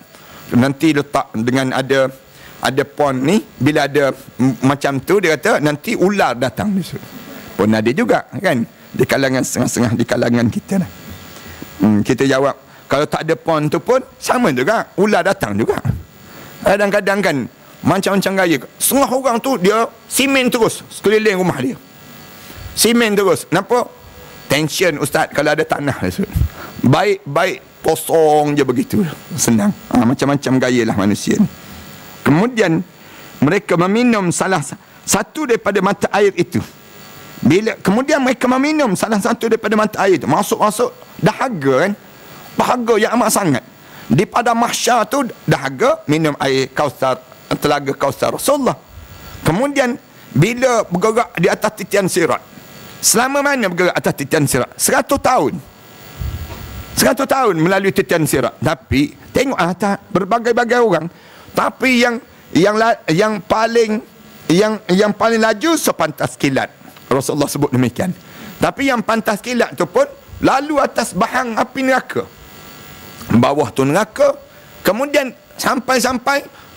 Speaker 1: nanti letak dengan ada pon ni, bila ada macam tu, dia kata nanti ular datang. Pun ada juga kan, di kalangan setengah-setengah di kalangan kita lah. Kita jawab, kalau tak ada pon tu pun sama juga, ular datang juga. Kadang-kadang kan macam-macam gaya. Setengah orang tu dia simen terus sekeliling rumah dia, simen terus. Kenapa? Tension Ustaz kalau ada tanah. Baik kosong je begitu, senang. Macam-macam gaya lah manusia ni. Kemudian mereka meminum salah satu daripada mata air itu. Kemudian mereka meminum salah satu daripada mata air itu, masuk dahaga kan, dahaga yang amat sangat. Di padang mahsyar tu dahaga minum air Kausar, telaga Kausar Rasulullah. Kemudian bila bergerak di atas titian sirat, selama mana bergerak atas titian sirat? 100 tahun. 100 tahun melalui titian sirat. Tapi tengok atas berbagai-bagai orang. Tapi yang paling laju sepantas kilat. Rasulullah sebut demikian. Tapi yang pantas kilat tu pun lalu atas bahang api neraka. Bawah tu neraka. Kemudian sampai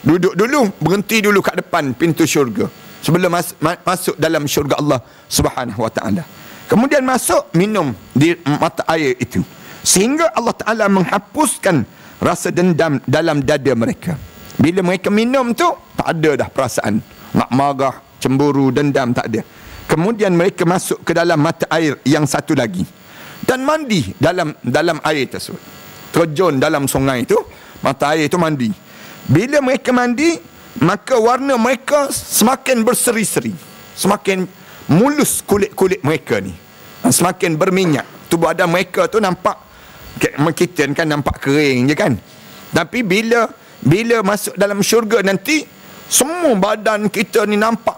Speaker 1: duduk dulu, berhenti dulu kat depan pintu syurga sebelum masuk dalam syurga Allah Subhanahu Wa Taala. Kemudian masuk, minum di mata air itu, sehingga Allah Taala menghapuskan rasa dendam dalam dada mereka. Bila mereka minum tu, tak ada dah perasaan nak marah, cemburu, dendam, tak ada. Kemudian mereka masuk ke dalam mata air yang satu lagi dan mandi dalam air tersebut. Terjun dalam sungai itu, mata air itu mandi. Bila mereka mandi, maka warna mereka semakin berseri-seri, semakin mulus kulit-kulit mereka ni, semakin berminyak. Tubuh badan mereka tu nampak, kita kan nampak kering je kan. Tapi bila masuk dalam syurga nanti, semua badan kita ni nampak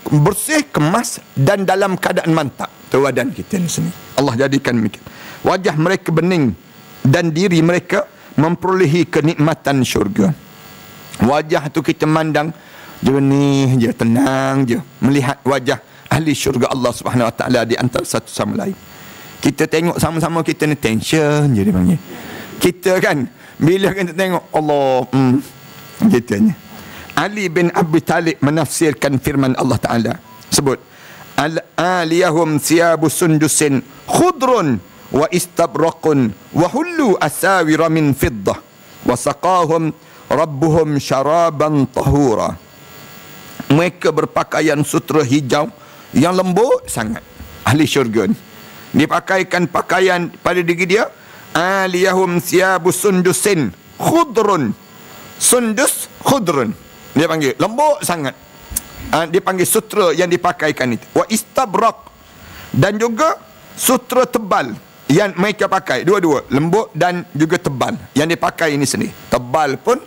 Speaker 1: bersih, kemas dan dalam keadaan mantap. Tu badan kita ni sini, Allah jadikan demikian. Wajah mereka bening dan diri mereka memperolehi kenikmatan syurga. Wajah tu kita mandang jernih je, tenang je, melihat wajah ahli syurga Allah Subhanahu Wa Taala di antara satu sama lain. Kita tengok sama-sama, kita ni tension je dia panggil. Kita kan bila kita tengok Allah, gitu. Ali bin Abi Talib menafsirkan firman Allah Taala, sebut al-aliyahum thiyabu sundusin khudrun wa istabraqun wa hullu asawira min fiddah wa saqahum rabbuhum syaraban tahura. Mereka berpakaian sutera hijau yang lembut sangat. ahli syurga ni. Dia pakaikan pakaian pada diri dia, aliyahum thiyabus sundusin khudrun. Sundus khudrun. Dia panggil lembut sangat. Dia panggil sutra yang dipakaikan itu. Wa istabrak, dan juga sutra tebal yang mereka pakai, dua-dua, lembut dan juga tebal yang dipakai ini sendiri. Tebal pun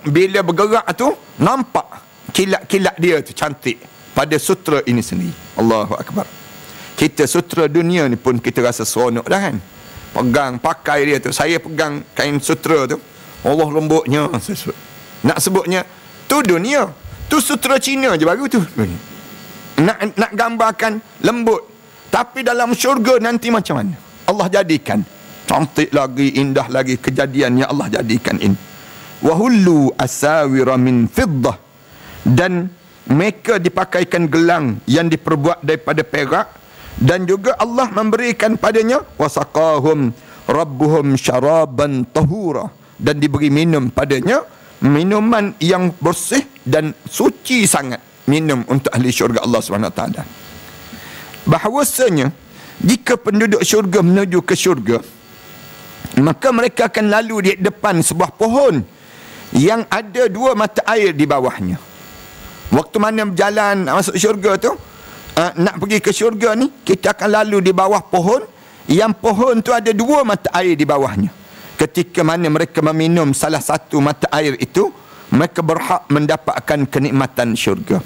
Speaker 1: bila bergerak tu nampak kilat-kilat dia tu cantik pada sutra ini sendiri. Allahu Akbar. Kita sutra dunia ni pun kita rasa seronok dah kan. Pegang, pakai dia tu. Saya pegang kain sutra tu, Allah lembutnya. Nak sebutnya tu dunia, tu sutra Cina je baru tu. Nak gambarkan lembut. Tapi dalam syurga nanti macam mana Allah jadikan? Cantik lagi, indah lagi kejadian yang Allah jadikan ini. Wahullu asawira min fiddah, dan mereka dipakaikan gelang yang diperbuat daripada perak, dan juga Allah memberikan padanya wasaqahum rabbuhum syaraban tahura, dan diberi minum padanya minuman yang bersih dan suci sangat, minum untuk ahli syurga Allah SWT. Bahawasanya jika penduduk syurga menuju ke syurga, maka mereka akan lalu di depan sebuah pohon yang ada 2 mata air di bawahnya. Waktu mana berjalan masuk syurga tu, nak pergi ke syurga ni, kita akan lalu di bawah pohon yang pohon tu ada 2 mata air di bawahnya. Ketika mana mereka meminum salah satu mata air itu, mereka berhak mendapatkan kenikmatan syurga.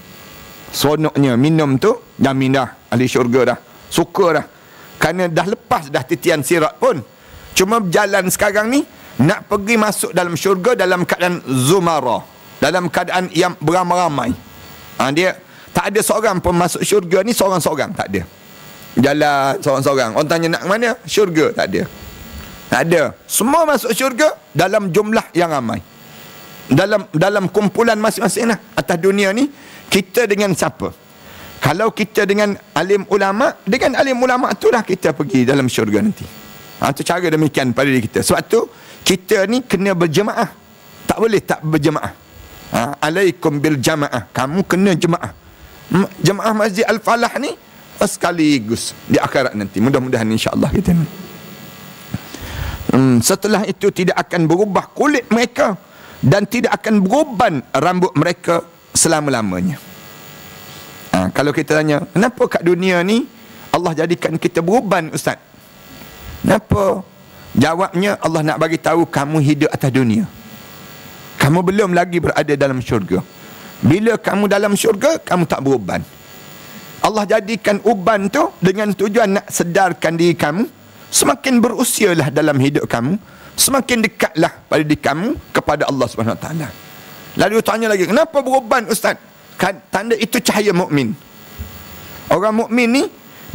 Speaker 1: Seronoknya minum tu, jamin dah ahli syurga dah, suka dah, kerana dah lepas dah titian sirat pun. Cuma berjalan sekarang ni nak pergi masuk dalam syurga dalam keadaan zumara, dalam keadaan yang beramai-ramai. Dia tak ada seorang pun masuk syurga ni seorang-seorang, tak ada. Jalan seorang-seorang. Orang tanya nak ke mana? Syurga, tak ada. Tak ada. Semua masuk syurga dalam jumlah yang ramai. Dalam kumpulan masing-masing lah. Atas dunia ni kita dengan siapa? Kalau kita dengan alim ulama, dengan alim ulama itulah kita pergi dalam syurga nanti. Itu cara demikian pada diri kita. Sebab tu kita ni kena berjemaah. Tak boleh tak berjemaah. Alaikum bil jamaah. Kamu kena jemaah. Jemaah Masjid Al-Falah ni sekaligus di akhirat nanti. Mudah-mudahan insya-Allah kita ni. Setelah itu tidak akan berubah kulit mereka dan tidak akan beruban rambut mereka selama-lamanya. Kalau kita tanya, kenapa kat dunia ni Allah jadikan kita beruban, Ustaz? Kenapa? Jawabnya, Allah nak bagi tahu kamu hidup atas dunia. Kamu belum lagi berada dalam syurga. Bila kamu dalam syurga, kamu tak beruban. Allah jadikan uban tu dengan tujuan nak sedarkan diri kamu. Semakin berusialah dalam hidup kamu, semakin dekatlah pada diri kamu kepada Allah SWT. Lalu tanya lagi, kenapa beruban, Ustaz? Tanda itu cahaya mukmin. Orang mukmin ni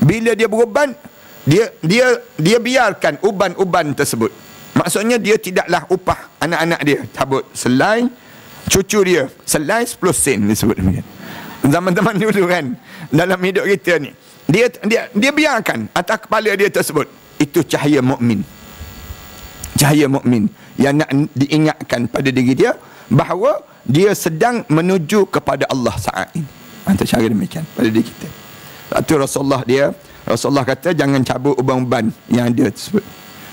Speaker 1: bila dia beruban, dia biarkan uban-uban tersebut. Maksudnya dia tidaklah upah anak-anak dia, cabut selai cucu dia, selai 10 sen disebut demikian. Zaman-zaman dulu kan, dalam hidup kita ni, dia biarkan atas kepala dia tersebut. Itu cahaya mukmin. Cahaya mukmin yang nak diingatkan pada diri dia bahawa dia sedang menuju kepada Allah saat ini. Itu cara demikian pada diri kita. Itu Rasulullah kata jangan cabut uban-uban yang ada tersebut.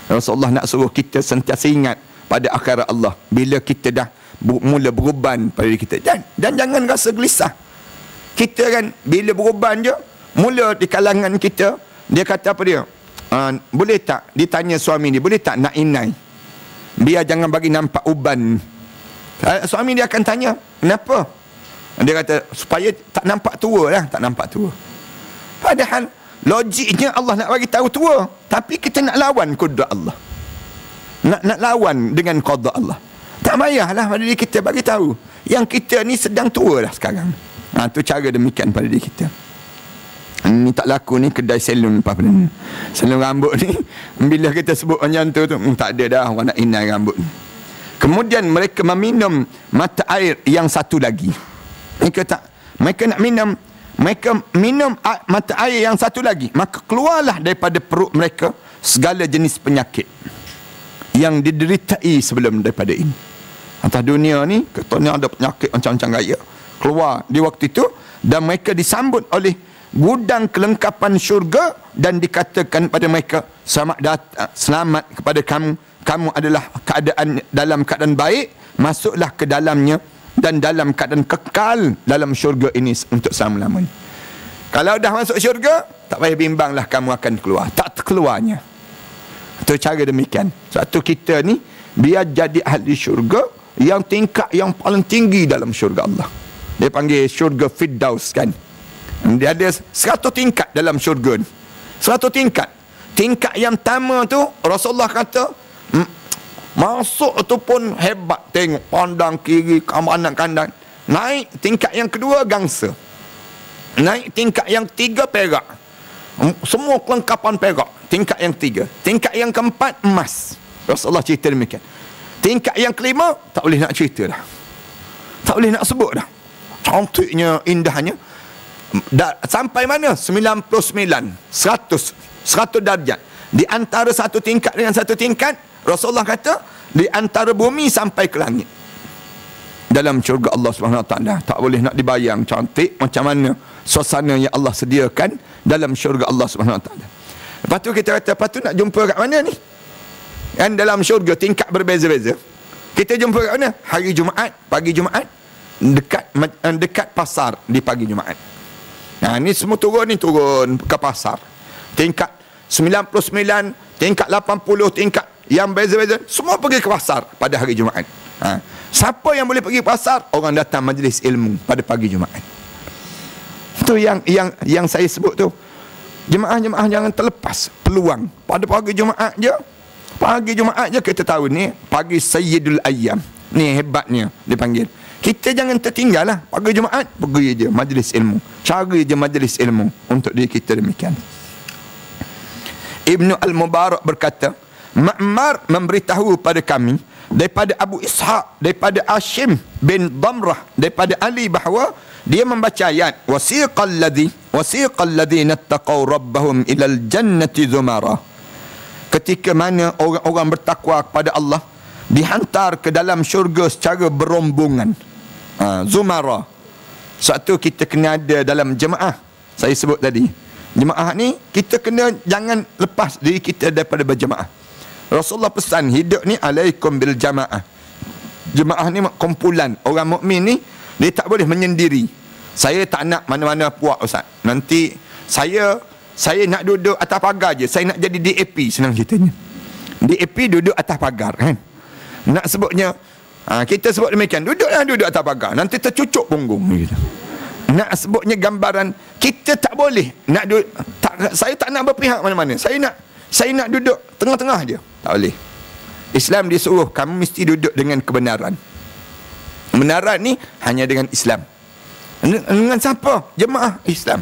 Speaker 1: Rasulullah nak suruh kita sentiasa ingat pada akhirat Allah bila kita dah mula beruban pada diri kita. Dan jangan rasa gelisah. Kita kan bila beruban je, mula di kalangan kita, dia kata apa dia? Boleh tak, ditanya suami dia, boleh tak nak inai? Biar jangan bagi nampak uban. Suami dia akan tanya, kenapa? Dia kata, supaya tak nampak tua lah, tak nampak tua. Padahal, logiknya Allah nak bagi tahu tua. Tapi kita nak lawan kudrat Allah. Nak lawan dengan qada Allah. Tak payahlah pada diri kita bagi tahu. Yang kita ni sedang tua dah sekarang. Itu cara demikian pada diri kita. Ni tak laku ni kedai salon apa benda. Salon rambut ni bila kita sebut macam tu tak ada dah orang nak inai rambut ni. Kemudian mereka meminum mata air yang satu lagi. Mereka nak minum mata air yang satu lagi, maka keluarlah daripada perut mereka segala jenis penyakit yang dideritai sebelum daripada ini. Atas dunia ni katanya ada penyakit macam-macam gaya keluar di waktu itu, dan mereka disambut oleh gudang kelengkapan syurga, dan dikatakan pada mereka, selamat kepada kamu, kamu adalah dalam keadaan baik, masuklah ke dalamnya dan dalam keadaan kekal dalam syurga ini untuk selama-lamanya. Kalau dah masuk syurga, tak payah bimbanglah kamu akan keluar, tak terkeluarnya. Itu cara demikian. Satu kita ni biar jadi ahli syurga yang tingkat yang paling tinggi dalam syurga Allah. Dia panggil syurga Firdaus kan. Dia ada 100 tingkat dalam syurga ni. 100 tingkat. Tingkat yang pertama tu Rasulullah kata masuk tu pun hebat, tengok pandang kiri kanan kanan. Naik tingkat yang kedua gangsa. Naik tingkat yang tiga perak. Semua kelengkapan perak. Tingkat yang tiga. Tingkat yang keempat emas. Rasulullah cerita demikian. Tingkat yang kelima tak boleh nak cerita dah. Tak boleh nak sebut dah. Cantiknya, indahnya. Sampai mana? 99, 100 darjat. Di antara satu tingkat dengan satu tingkat, Rasulullah kata, di antara bumi sampai ke langit. Dalam syurga Allah SWT. Tak boleh nak dibayang cantik macam mana suasana yang Allah sediakan dalam syurga Allah SWT. Lepas tu kita kata, lepas tu nak jumpa kat mana ni? Kan dalam syurga tingkat berbeza-beza. Kita jumpa kat mana? Hari Jumaat, pagi Jumaat, dekat pasar di pagi Jumaat. Nah, ni semua turun ke pasar. Tingkat 99, tingkat 80, tingkat yang beza-beza, semua pergi ke pasar pada hari Jumaat. Siapa yang boleh pergi pasar? Orang datang majlis ilmu pada pagi Jumaat. Itu yang saya sebut tu. Jemaah-jemaah jangan terlepas peluang. Pada pagi Jumaat je. Pagi Jumaat je kita tahu ni pagi Sayyidul Ayyam. Ni hebatnya dipanggil. Kita jangan tertinggal lah. Pagi Jumaat pergi je majlis ilmu. Cari je majlis ilmu untuk diri kita demikian. Ibnu Al-Mubarak berkata, Ma'mar memberitahu pada kami daripada Abu Ishaq, daripada Hashim bin Damrah, daripada Ali bahawa dia membaca ayat wasiqal ladzina taqaw rabbahum ilal jannati zumara. Ketika mana orang-orang bertakwa kepada Allah dihantar ke dalam syurga secara berombongan. Zumara. Satu kita kena ada dalam jemaah. Saya sebut tadi. Jemaah ni kita kena jangan lepas diri kita daripada berjemaah. Rasulullah pesan hidup ni alaikum bil jamaah. Jemaah ni kumpulan orang mukmin ni, dia tak boleh menyendiri. Saya tak nak mana-mana puak ustaz. Nanti saya nak duduk atas pagar je. Saya nak jadi DAP senang ceritanya. DAP duduk atas pagar kan. Nak sebutnya kita sebut demikian, duduk atas pagar, nanti tercucuk punggung gitu. Nak sebutnya gambaran kita tak boleh nak saya tak nak berpihak mana-mana. Saya nak duduk tengah-tengah je. Tak boleh. Islam disuruh kamu mesti duduk dengan kebenaran. Kebenaran ni hanya dengan Islam. Dengan siapa? Jemaah Islam.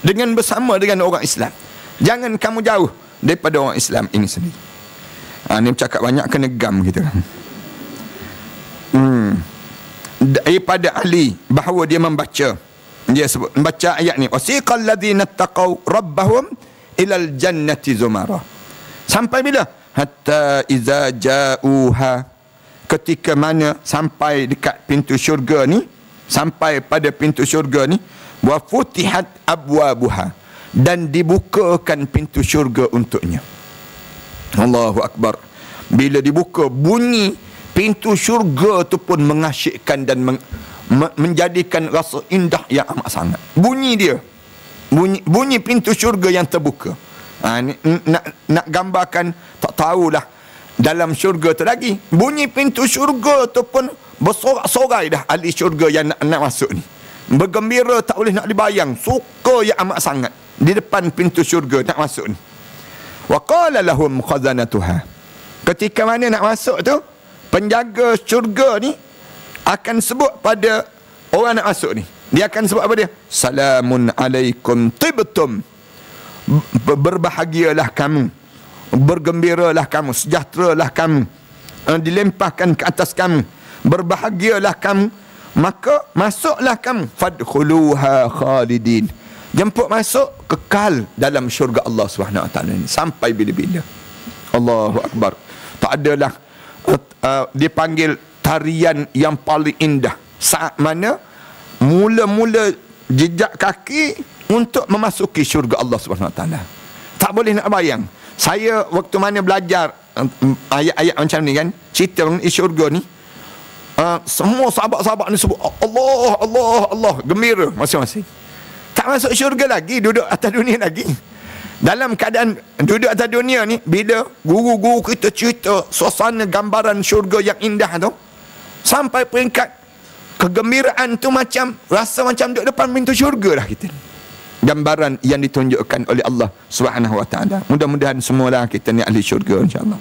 Speaker 1: Dengan bersama dengan orang Islam. Jangan kamu jauh daripada orang Islam ini sendiri. Ni bercakap banyak kena gam kita. Daripada Ali bahawa dia membaca ayat ni wasiqal ladzina taqaw rabbahum ilal jannati zumara. Sampai bila? Hatta iza ja'uha, ketika mana sampai dekat pintu syurga ni, sampai pada pintu syurga ni, wa futihat abwabuha, dan dibukakan pintu syurga untuknya. Allahu Akbar. Bila dibuka, bunyi pintu syurga tu pun mengasyikkan dan menjadikan rasa indah yang amat sangat. Bunyi dia, bunyi pintu syurga yang terbuka. Nak gambarkan, tak tahulah dalam syurga tu lagi. Bunyi pintu syurga tu pun bersorak-sorai dah ahli syurga yang nak masuk ni. Bergembira tak boleh nak dibayang. Suka yang amat sangat di depan pintu syurga nak masuk ni. Wa qala lahum khazanatuha. Ketika mana nak masuk tu, penjaga syurga ni akan sebut pada orang nak masuk ni. Dia akan sebut apa dia? Salamun alaikum tibtum. Berbahagialah kamu, bergembiralah kamu, sejahteralah kamu, dilempahkan ke atas kamu, berbahagialah kamu, maka masuklah kamu, fadkhuluha khalidin, jemput masuk, kekal dalam syurga Allah SWT ni sampai bila-bila. Allahu Akbar. Tak adalah dipanggil tarian yang paling indah saat mana mula-mula jejak kaki untuk memasuki syurga Allah Subhanahu Wa Taala. Tak boleh nak bayang. Saya waktu mana belajar ayat-ayat macam ni kan, cerita mengenai syurga ni, semua sahabat-sahabat ni sebut Allah, Allah, Allah, gembira masing-masing. Tak masuk syurga lagi, duduk atas dunia lagi. Dalam keadaan duduk atas dunia ni, bila guru-guru kita cerita suasana gambaran syurga yang indah tu, sampai peringkat kegembiraan tu macam rasa macam duduk depan pintu syurga dah kita. Gambaran yang ditunjukkan oleh Allah Subhanahu Wa Taala. Mudah-mudahan semualah kita ni ahli syurga insya-Allah.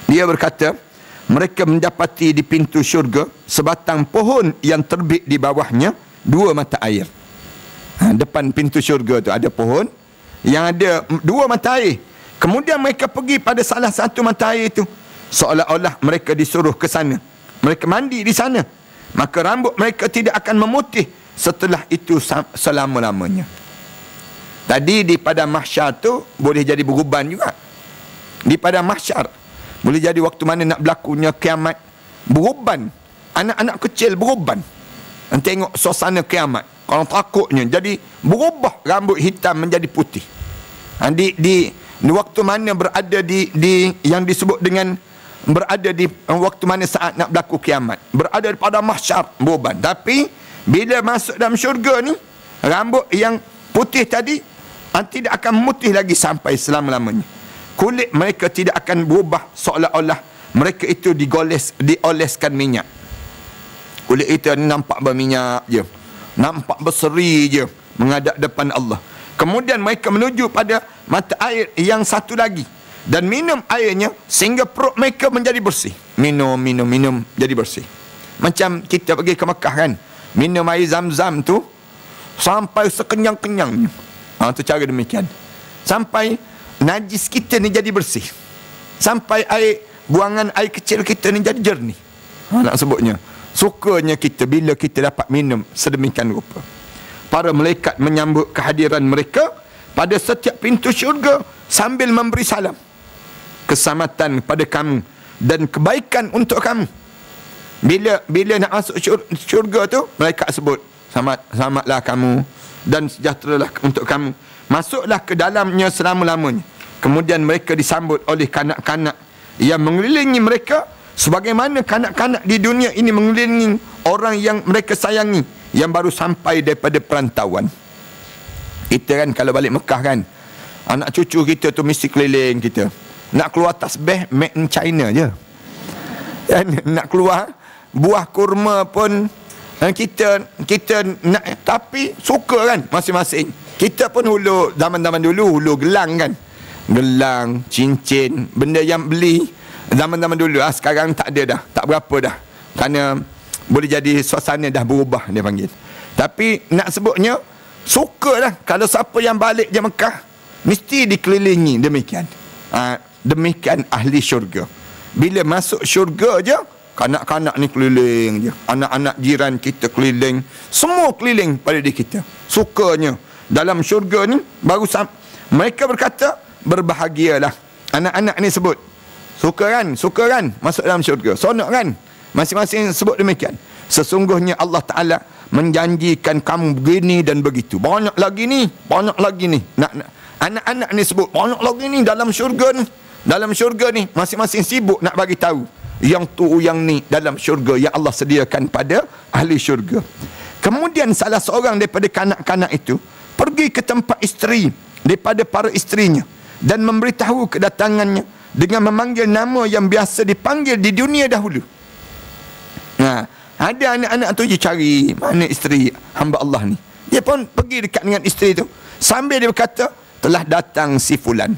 Speaker 1: Dia berkata, mereka mendapati di pintu syurga sebatang pohon yang terbit di bawahnya 2 mata air. Depan pintu syurga tu ada pohon yang ada 2 mata air. Kemudian mereka pergi pada salah satu mata air itu, seolah-olah mereka disuruh ke sana. Mereka mandi di sana, maka rambut mereka tidak akan memutih setelah itu selama-lamanya. Tadi di padang mahsyar tu boleh jadi beruban juga. Di padang mahsyar boleh jadi waktu mana nak berlakunya kiamat, beruban. Anak-anak kecil beruban tengok suasana kiamat. Kalau takutnya jadi berubah rambut hitam menjadi putih. Di waktu mana berada di yang disebut dengan berada di waktu mana saat nak berlaku kiamat, berada pada mahsyar beruban. Tapi bila masuk dalam syurga ni, rambut yang putih tadi tidak akan memutih lagi sampai selama-lamanya. Kulit mereka tidak akan berubah, seolah-olah mereka itu dioleskan minyak. Kulit itu nampak berminyak je, nampak berseri je menghadap depan Allah. Kemudian mereka menuju pada mata air yang satu lagi dan minum airnya sehingga perut mereka menjadi bersih. Minum jadi bersih. Macam kita pergi ke Mekah kan, minum air Zam-Zam tu sampai sekenyang-kenyangnya. Tu cara demikian. Sampai najis kita ni jadi bersih. Sampai buangan air kecil kita ni jadi jernih. Nak sebutnya. Sukanya kita bila kita dapat minum sedemikian rupa. Para malaikat menyambut kehadiran mereka pada setiap pintu syurga sambil memberi salam. Keselamatan pada kamu dan kebaikan untuk kamu. Bila nak masuk syurga tu, malaikat sebut, selamatlah kamu dan sejahteralah untuk kamu. Masuklah ke dalamnya selama-lamanya. Kemudian mereka disambut oleh kanak-kanak yang mengelilingi mereka, sebagaimana kanak-kanak di dunia ini mengelilingi orang yang mereka sayangi, yang baru sampai daripada perantauan. Kita kan kalau balik Mekah kan, anak cucu kita tu mesti keliling kita. Nak keluar tasbih made in China je. Dan nak keluar buah kurma pun kita nak, tapi suka kan masing-masing. Kita pun hulu zaman-zaman dulu hulu gelang kan. Gelang, cincin, benda yang beli zaman-zaman dulu. Sekarang tak ada dah, tak berapa dah. Kerana boleh jadi suasana dah berubah dia panggil. Tapi nak sebutnya sukalah kalau siapa yang balik je Mekah mesti dikelilingi demikian. Demikian ahli syurga. Bila masuk syurga je, kanak-kanak ni keliling je, anak-anak jiran kita keliling, semua keliling pada diri kita. Sukanya dalam syurga ni baru mereka berkata, berbahagialah. Anak-anak ni sebut, suka kan masuk dalam syurga, sonok kan, masing-masing sebut demikian. Sesungguhnya Allah Ta'ala menjanjikan kamu begini dan begitu, banyak lagi ni. Anak-anak ni sebut banyak lagi ni dalam syurga ni. Dalam syurga ni masing-masing sibuk nak bagi tahu yang tu yang ni dalam syurga yang Allah sediakan pada ahli syurga. Kemudian salah seorang daripada kanak-kanak itu pergi ke tempat isteri daripada para isterinya dan memberitahu kedatangannya dengan memanggil nama yang biasa dipanggil di dunia dahulu. Ada anak-anak tu je cari mana isteri hamba Allah ni. Dia pun pergi dekat dengan isteri tu sambil dia berkata, telah datang si fulan.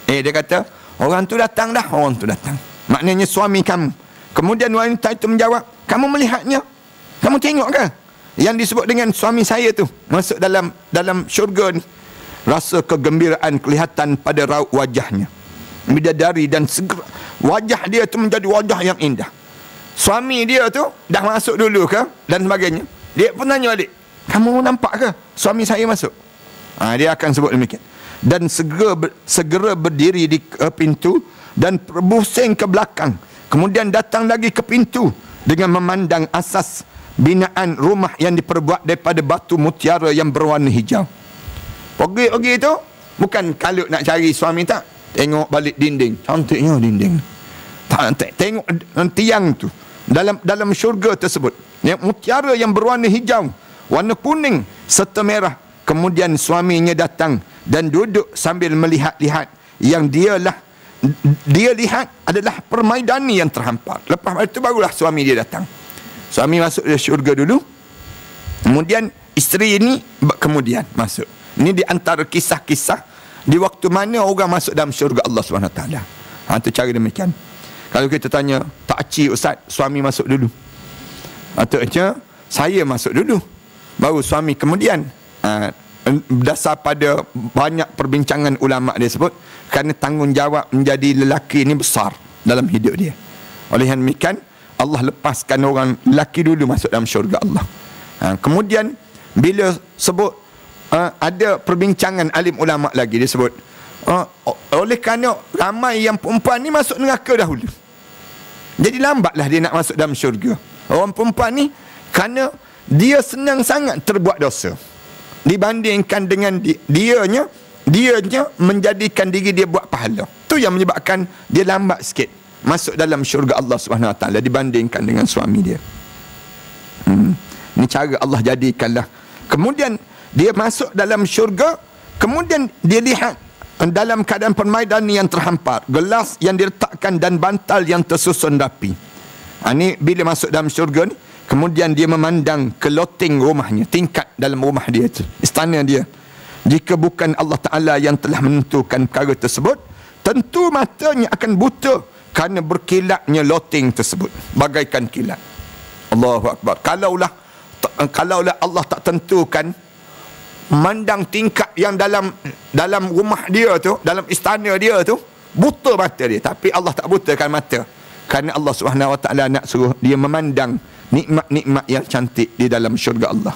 Speaker 1: Dia kata, orang tu datang dah. Maknanya suami kamu. Kemudian wanita itu menjawab, kamu melihatnya? Kamu tengok ke? Yang disebut dengan suami saya tu masuk dalam syurga ni. Rasa kegembiraan kelihatan pada raut wajahnya. Bidadari dan segera wajah dia tu menjadi wajah yang indah. Suami dia tu dah masuk dulu ke dan sebagainya. Dia pun tanya balik, kamu nampak ke suami saya masuk? Dia akan sebut demikian. Dan segera berdiri di pintu dan berbusing ke belakang. Kemudian datang lagi ke pintu dengan memandang asas binaan rumah yang diperbuat daripada batu mutiara yang berwarna hijau. Pergi tu bukan kalau nak cari suami, tak tengok balik dinding, cantiknya dinding, tak tengok tiang tu dalam syurga tersebut, yang mutiara yang berwarna hijau, warna kuning serta merah. Kemudian suaminya datang dan duduk sambil melihat-lihat yang dia lihat adalah permaidani yang terhampar. Lepas itu barulah suami dia datang. Suami masuk ke syurga dulu, kemudian isteri ini kemudian masuk. Ini di antara kisah-kisah di waktu mana orang masuk dalam syurga Allah SWT. Itu cara demikian. Kalau kita tanya, tak cik ustaz, suami masuk dulu, atau saya masuk dulu, baru suami kemudian. Berdasar pada banyak perbincangan ulama dia sebut, kerana tanggungjawab menjadi lelaki ini besar dalam hidup dia. Oleh yang demikian, Allah lepaskan orang lelaki dulu masuk dalam syurga Allah. Kemudian bila sebut, ada perbincangan alim ulama lagi, dia sebut oleh kerana ramai yang perempuan ni masuk neraka dahulu, jadi lambatlah dia nak masuk dalam syurga. Orang perempuan ni kerana dia senang sangat terbuat dosa dibandingkan dengan dianya menjadikan diri dia buat pahala. Tu yang menyebabkan dia lambat sikit masuk dalam syurga Allah SWT dibandingkan dengan suami dia. Ini cara Allah jadikanlah. Kemudian dia masuk dalam syurga, kemudian dia lihat dalam keadaan permaidani yang terhampar, gelas yang diletakkan dan bantal yang tersusun rapi. Ini bila masuk dalam syurga ni, kemudian dia memandang ke loteng rumahnya, tingkat dalam rumah dia itu, istana dia. Jika bukan Allah Ta'ala yang telah menentukan perkara tersebut, tentu matanya akan buta kerana berkilatnya loteng tersebut, bagaikan kilat. Allahu Akbar. Kalaulah Allah tak tentukan, memandang tingkat yang dalam rumah dia tu, dalam istana dia tu, buta mata dia. Tapi Allah tak butakan mata, kerana Allah SWT nak suruh dia memandang nikmat-nikmat yang cantik di dalam syurga Allah.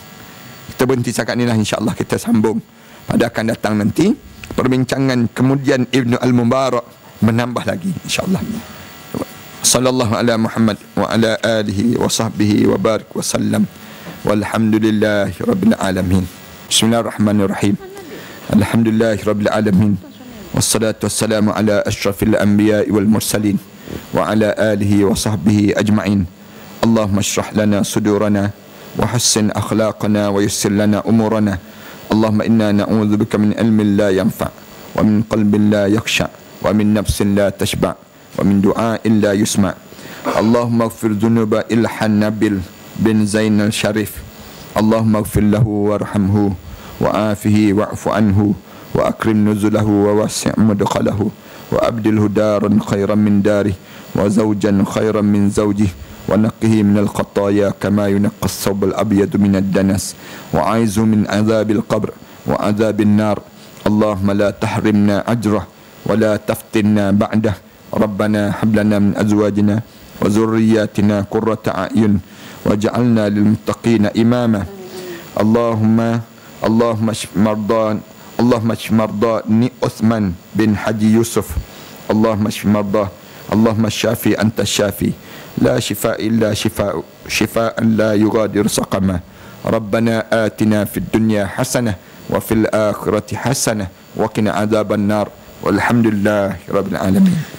Speaker 1: Kita berhenti cakap ni lah, insya-Allah kita sambung pada akan datang nanti perbincangan. Kemudian Ibnu Al-Mubarak menambah lagi, insya-Allah. Sallallahu ala Muhammad wa ala alihi wa sahbihi wa barik wa sallam. Walhamdulillahi rabbil alamin. Bismillahirrahmanirrahim. Alhamdulillahi rabbil alamin. Wassalatu wassalamu ala asyrafil anbiya'i wal mursalin wa ala alihi wa sahbihi ajma'in. Allahumma shrah lana sudurana wa hassin akhlaqana wa yassir lana umurana. Allahumma inna na'udzubika min ilmin la yanfa' wa min qalbin la yakhsha' wa min nafsin la tashba' wa min du'a'in la yusma'. Allahumma ighfir dhunuba Ilhan Nabil bin Zain al-Sharif. Allahumma ighfir lahu warhamhu wa afihi wa'fu anhu wa akrim nuzulahu wa wasi' mudkhalahu wa abdilhu daran khairan min darih wa zawjan khairan min zawjih ونقه من الخطايا كما ينقى الثوب الأبيض من الدنس وأعيذه من عذاب القبر وعذاب النار. اللهم لا تحرمنا أجره ولا تفتنا بعده. ربنا هب لنا من أزواجنا وذرياتنا قرة أعين واجعلنا للمتقين إماما. اللهم اشف مرضى عثمان بن حجي يوسف. اللهم اشف مرضاه. اللهم الشافي أنت الشافي لا شفاء إلا شفاء لا يغادر سقما. ربنا آتنا في الدنيا حسنة وفي الآخرة حسنة وقنا عذاب النار. والحمد لله رب العالمين.